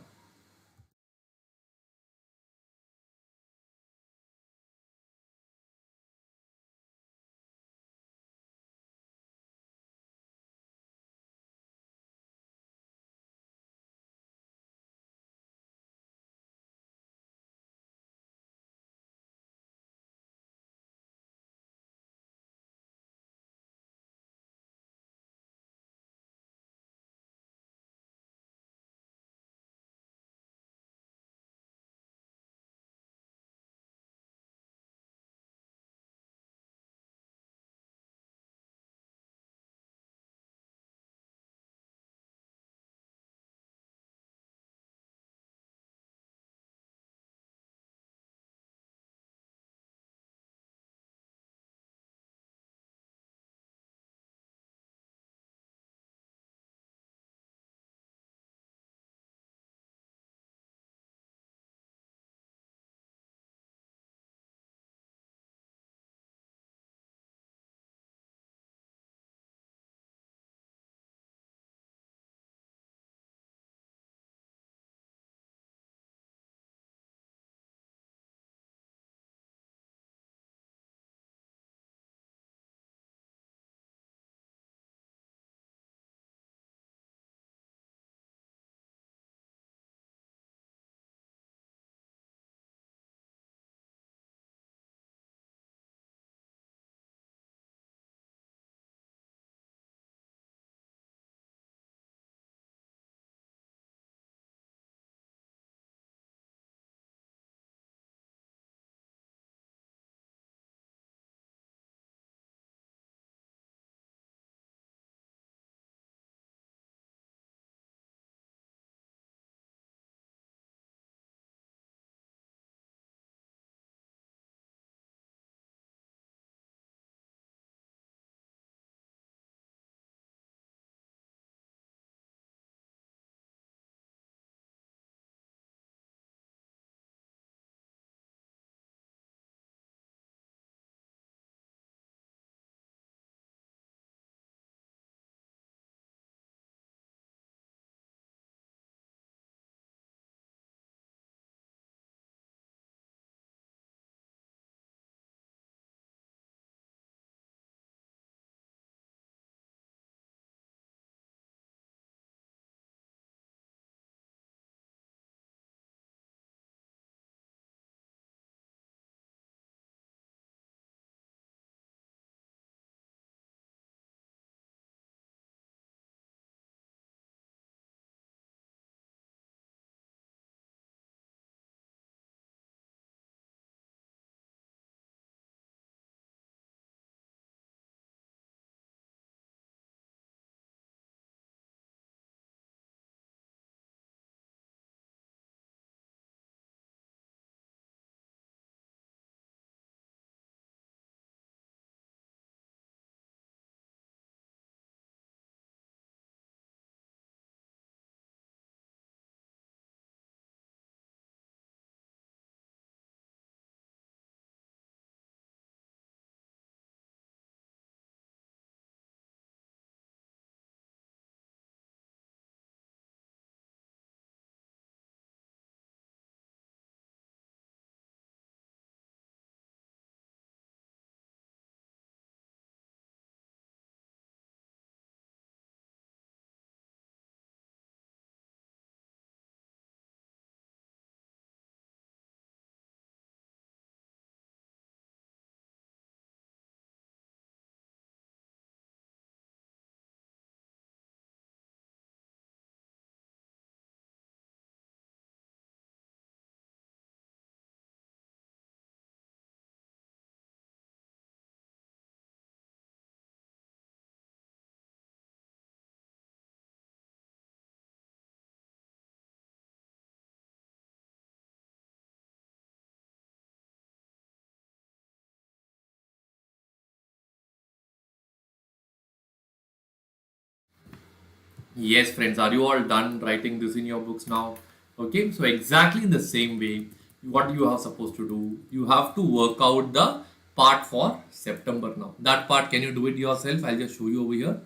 S1: Yes, friends, are you all done writing this in your books now? Okay, so exactly in the same way, what you are supposed to do, you have to work out the part for September now. That part, can you do it yourself? I'll just show you over here.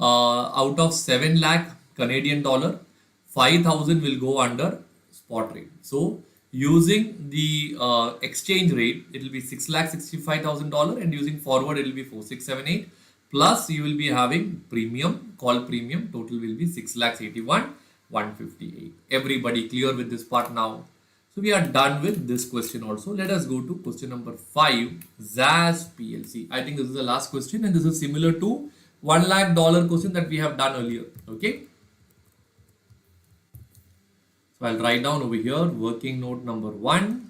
S1: Out of 7 lakh Canadian dollar, 5,000 will go under spot rate. So, using the exchange rate, it will be $6,65,000, and using forward, it will be 4,678. Plus, you will be having premium, call premium, total will be 6,81,158. Everybody clear with this part now? So we are done with this question also. Let us go to question number 5, ZAS PLC. I think this is the last question, and this is similar to $1 lakh question that we have done earlier. Okay. So I'll write down over here working note number 1,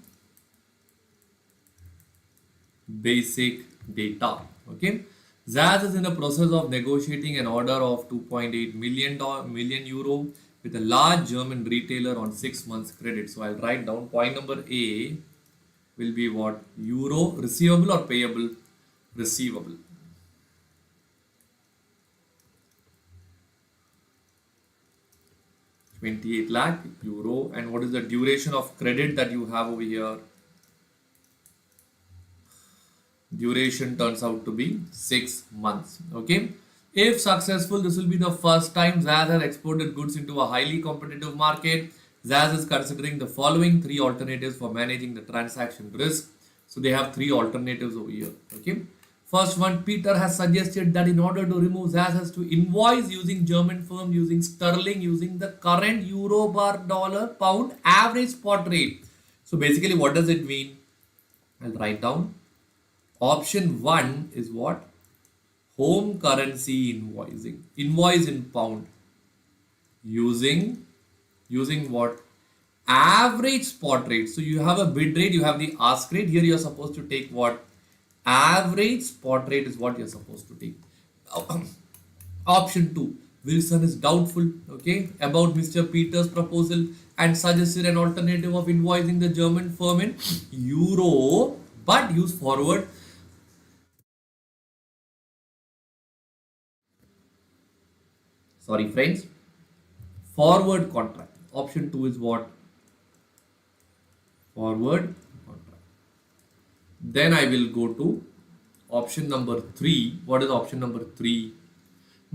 S1: basic data. Okay. ZAS is in the process of negotiating an order of 2.8 million euro with a large German retailer on 6 months credit. So I'll write down point number A will be what? Euro receivable or payable? Receivable. 28 lakh euro. And what is the duration of credit that you have over here? Duration turns out to be 6 months. Okay. If successful, this will be the first time ZAS has exported goods into a highly competitive market. ZAS is considering the following 3 alternatives for managing the transaction risk. So they have 3 alternatives over here. Okay. First one, Peter has suggested that in order to remove ZAS has to invoice using German firm, using sterling, using the current euro bar dollar pound average spot rate. So basically, what does it mean? I'll write down. Option 1 is what? Home currency invoicing. Invoice in pound. Using what? Average spot rate. So you have a bid rate, you have the ask rate. Here you are supposed to take what? Average spot rate is what you're supposed to take. Option 2. Wilson is doubtful, okay, about Mr. Peters' proposal and suggested an alternative of invoicing the German firm in euro but use forward. Sorry, friends. Forward contract. Option 2 is what? Forward contract. Then I will go to option number 3. What is option number 3?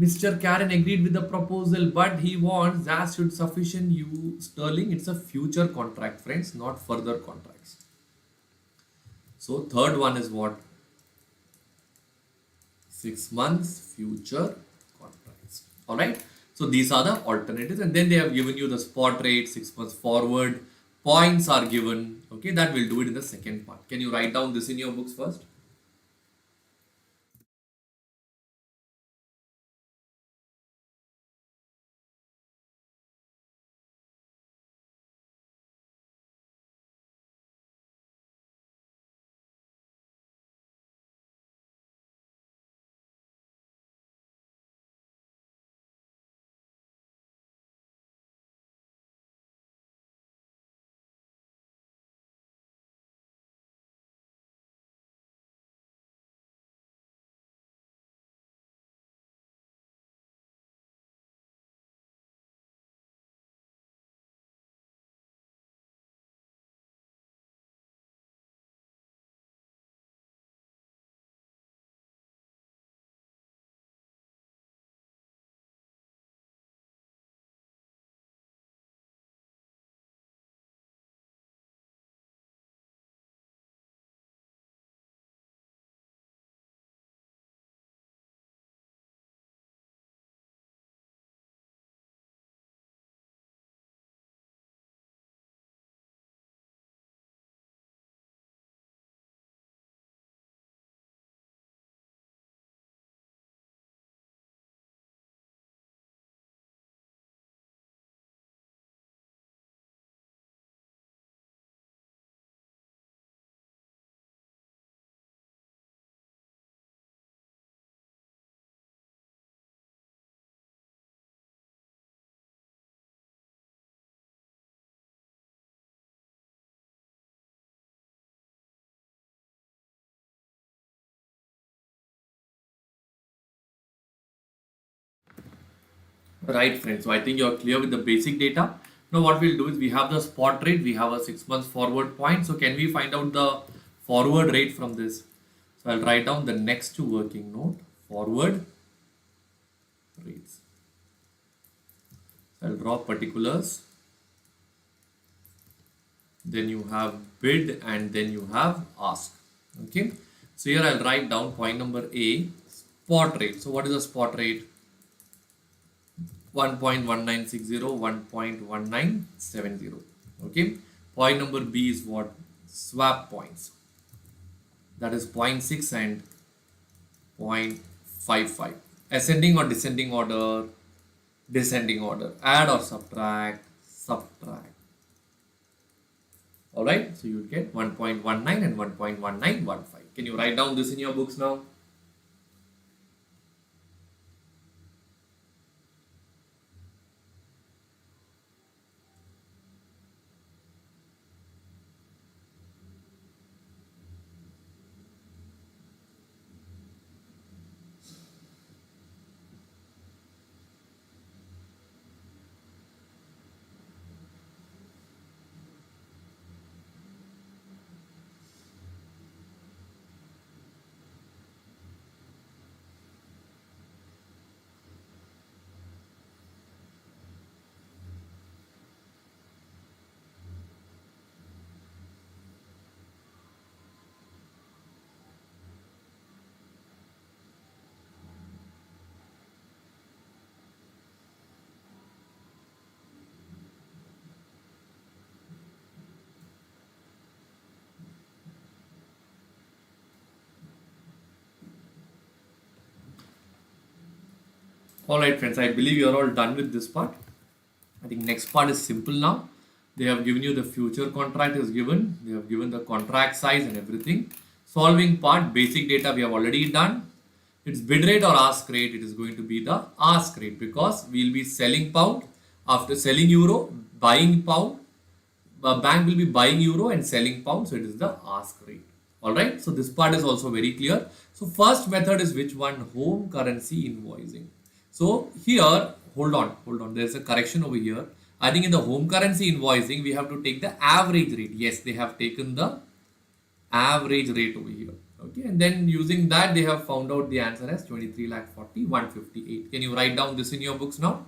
S1: Mr. Karen agreed with the proposal, but he wants that should sufficient you sterling. It's a future contract, friends, not further contracts. So third one is what? 6 months future contracts. All right. So these are the alternatives, and then they have given you the spot rate, 6 months forward. Points are given. Okay, that will do it in the second part. Can you write down this in your books first? Right, friends. So I think you're clear with the basic data. Now what we'll do is we have the spot rate, we have a 6 months forward point. So can we find out the forward rate from this? So I'll write down the next working note, forward rates. So I'll draw particulars. Then you have bid and then you have ask. Okay. So here I'll write down point number A, spot rate. So what is the spot rate? 1.1960, 1.1970. Okay. Point number B is what? Swap points. That is zero point 0.6 and 0.55. Ascending or descending order? Descending order. Add or subtract? Subtract. Alright. So you will get 1.19 and 1.1915. Can you write down this in your books now? Alright friends, I believe you're all done with this part. I think next part is simple now. They have given you the future contract is given. They have given the contract size and everything. Solving part, basic data we have already done. It's bid rate or ask rate. It is going to be the ask rate because we'll be selling pound after selling euro, buying pound. Bank will be buying euro and selling pound. So it is the ask rate. Alright. So this part is also very clear. So first method is which one? Home currency invoicing. So here, hold on. There's a correction over here. I think in the home currency invoicing, we have to take the average rate. Yes, they have taken the average rate over here. Okay, and then using that, they have found out the answer as 23 lakh 40 158. Can you write down this in your books now?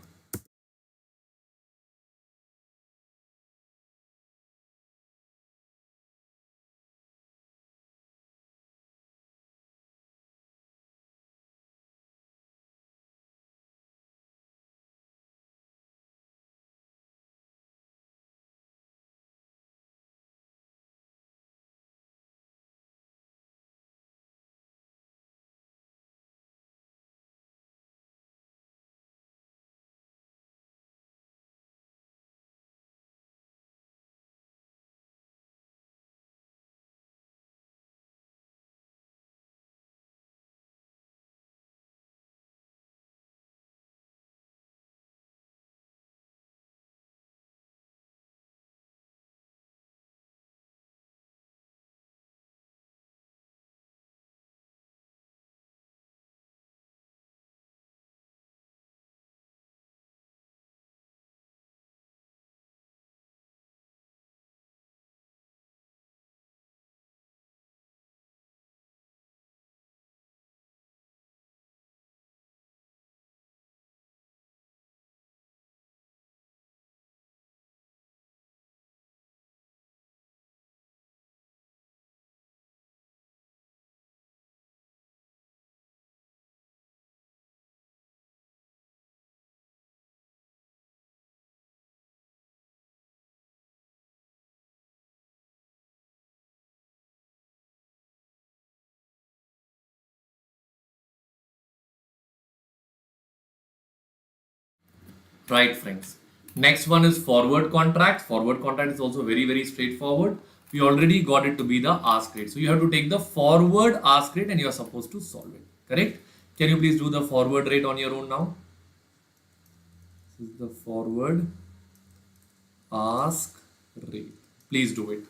S1: Right, friends. Next one is forward contract. Forward contract is also very straightforward. We already got it to be the ask rate. So you have to take the forward ask rate and you are supposed to solve it. Correct? Can you please do the forward rate on your own now? This is the forward ask rate. Please do it.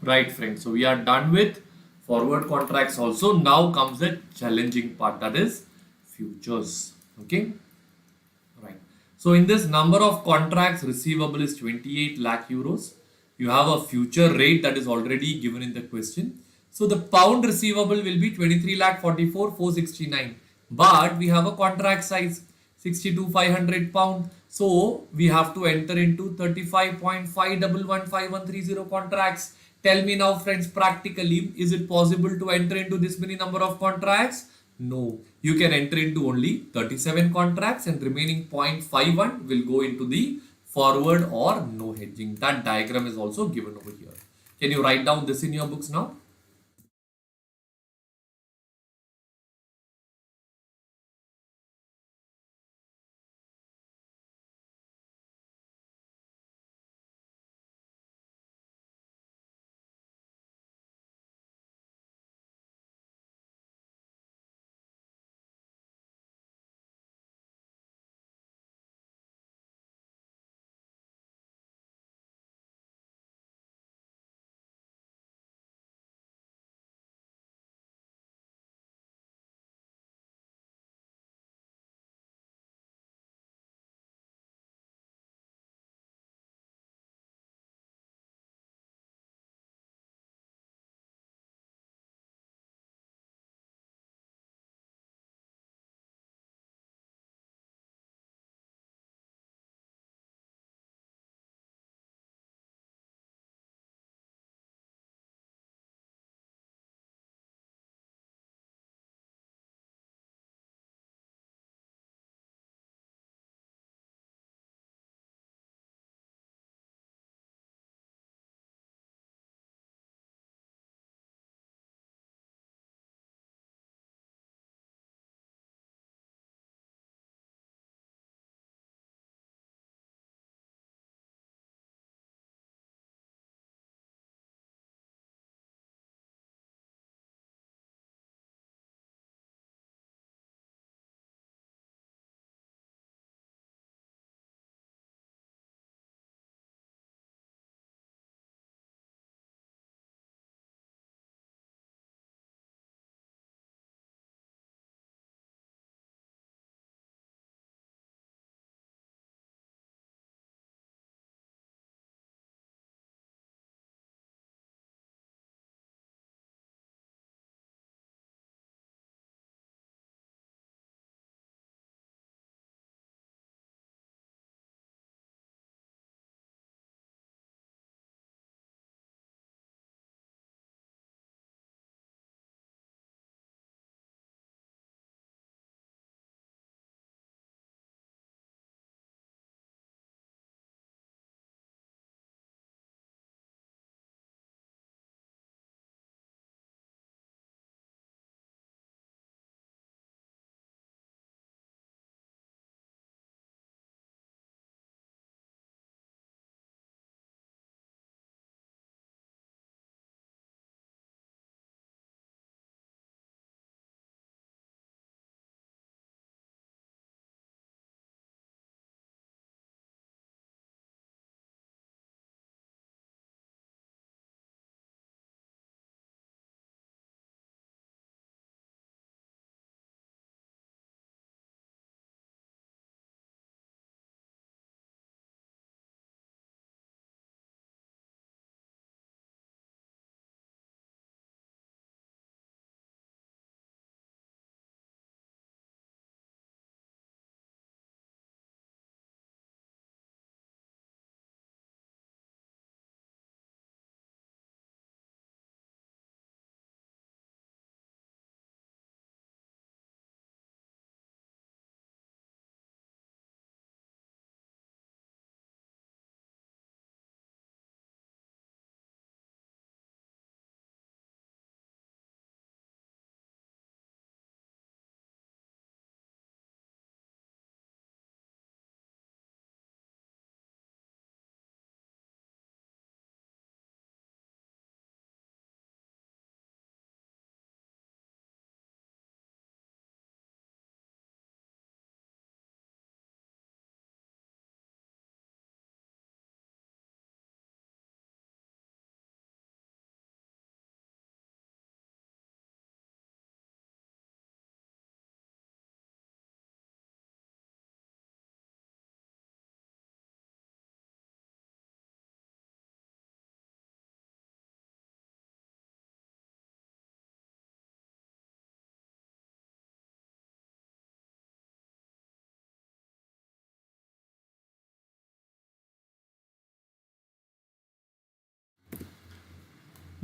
S1: Right, friends. So we are done with forward contracts also. Now comes the challenging part, that is futures. Okay. Right. So in this number of contracts receivable is 28 lakh euros. You have a future rate that is already given in the question. So the pound receivable will be 23 lakh 44 469. But we have a contract size 62 500 pound. So we have to enter into 35.5115130 contracts. Tell me now, friends, practically, is it possible to enter into this many number of contracts? No, you can enter into only 37 contracts and remaining 0.51 will go into the forward or no hedging. That diagram is also given over here. Can you write down this in your books now?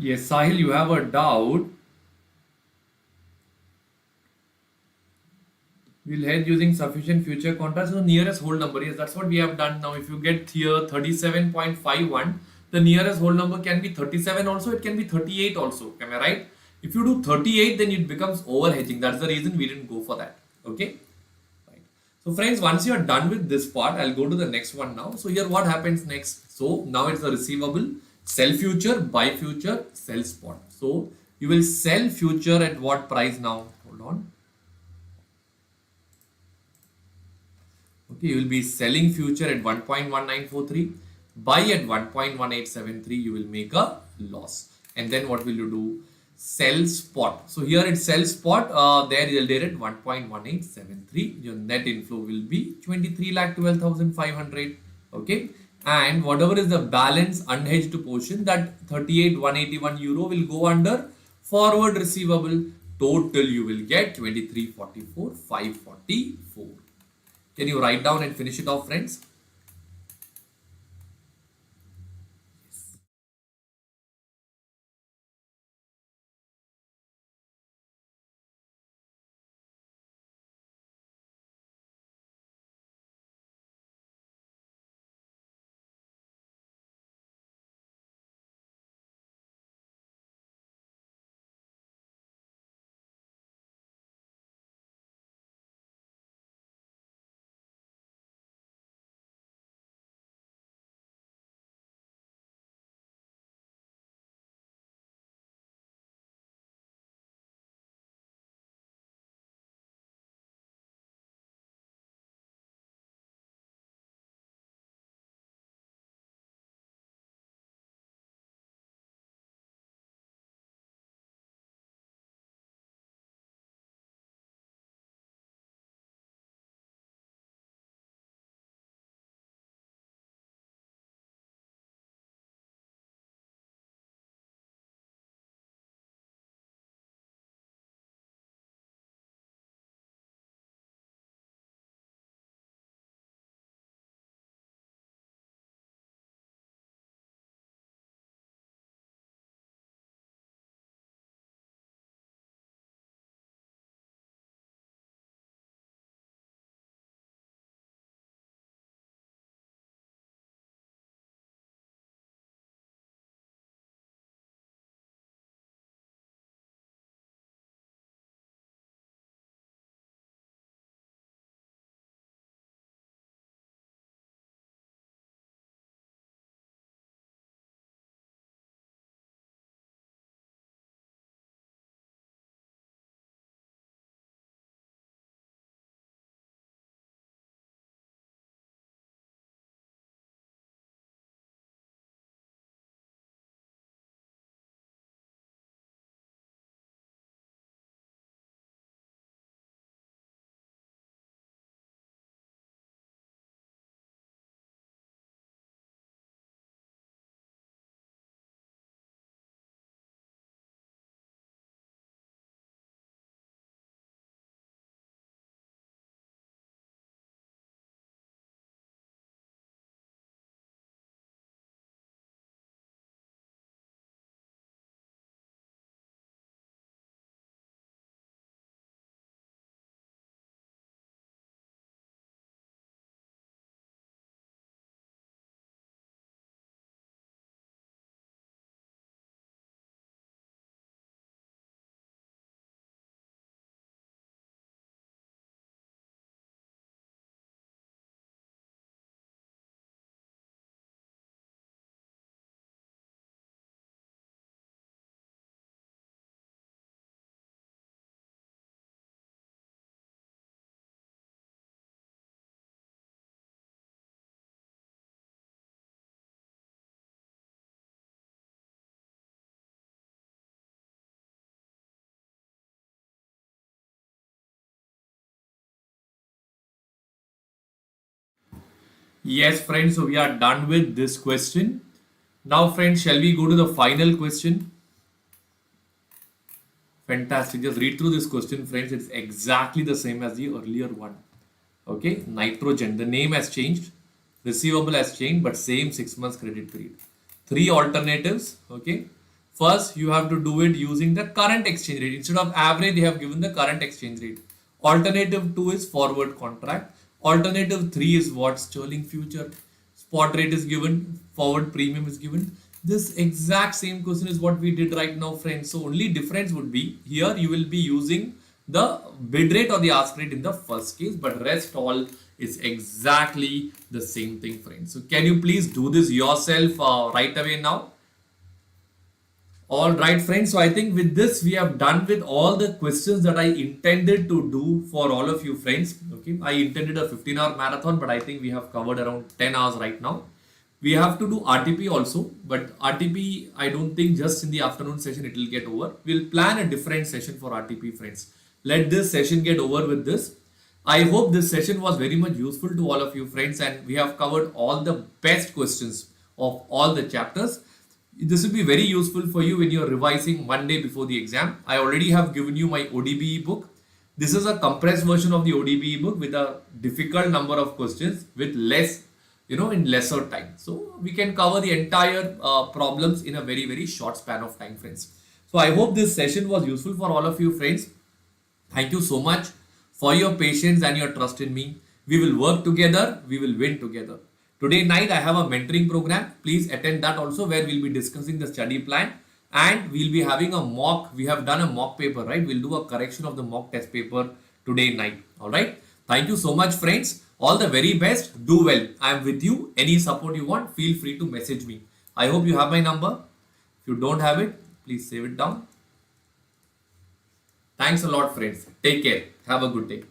S1: Yes, Sahil, you have a doubt. We'll hedge using sufficient future contracts. So the nearest whole number, yes, that's what we have done now. If you get here 37.51, the nearest whole number can be 37 also, it can be 38 also. Am I right? If you do 38, then it becomes over hedging. That's the reason we didn't go for that. Okay. Right. So friends, once you are done with this part, I'll go to the next one now. So here what happens next? So now it's the receivable, sell future, buy future, sell spot. So you will sell future at what price now? Hold on. Okay, you will be selling future at 1.1943, buy at 1.1873, you will make a loss. And then what will you do? Sell spot. So here it sells spot, there you'll get at 1.1873. Your net inflow will be 23,12,500. Okay, and whatever is the balance unhedged portion, that 38,181 euro will go under forward receivable. Total you will get 23,44,544. Can you write down and finish it off, friends? Yes, friends, so we are done with this question. Now, friends, shall we go to the final question? Fantastic. Just read through this question, friends. It's exactly the same as the earlier one. Okay, nitrogen. The name has changed, receivable has changed, but same 6 months credit period. Three alternatives. Okay, First, you have to do it using the current exchange rate. Instead of average, they have given the current exchange rate. Alternative 2 is forward contract. Alternative 3 is what? Sterling future. Spot rate is given, forward premium is given. This exact same question is what we did right now, friends. So only difference would be here you will be using the bid rate or the ask rate in the first case, but rest all is exactly the same thing, friends. So can you please do this yourself right away now? All right, friends. So I think with this, we have done with all the questions that I intended to do for all of you friends. Okay. I intended a 15-hour marathon, but I think we have covered around 10 hours right now. We have to do RTP also, but RTP, I don't think just in the afternoon session it will get over. We'll plan a different session for RTP, friends. Let this session get over with this. I hope this session was very much useful to all of you friends, and we have covered all the best questions of all the chapters. This will be very useful for you when you're revising one day before the exam. I already have given you my ODBE book. This is a compressed version of the ODBE book with a difficult number of questions with less, in lesser time. So we can cover the entire problems in a very, very short span of time, friends. So I hope this session was useful for all of you, friends. Thank you so much for your patience and your trust in me. We will work together. We will win together. Today night, I have a mentoring program. Please attend that also, where we'll be discussing the study plan and we'll be having a mock. We have done a mock paper, right? We'll do a correction of the mock test paper today night. All right. Thank you so much, friends. All the very best. Do well. I am with you. Any support you want, feel free to message me. I hope you have my number. If you don't have it, please save it down. Thanks a lot, friends. Take care. Have a good day.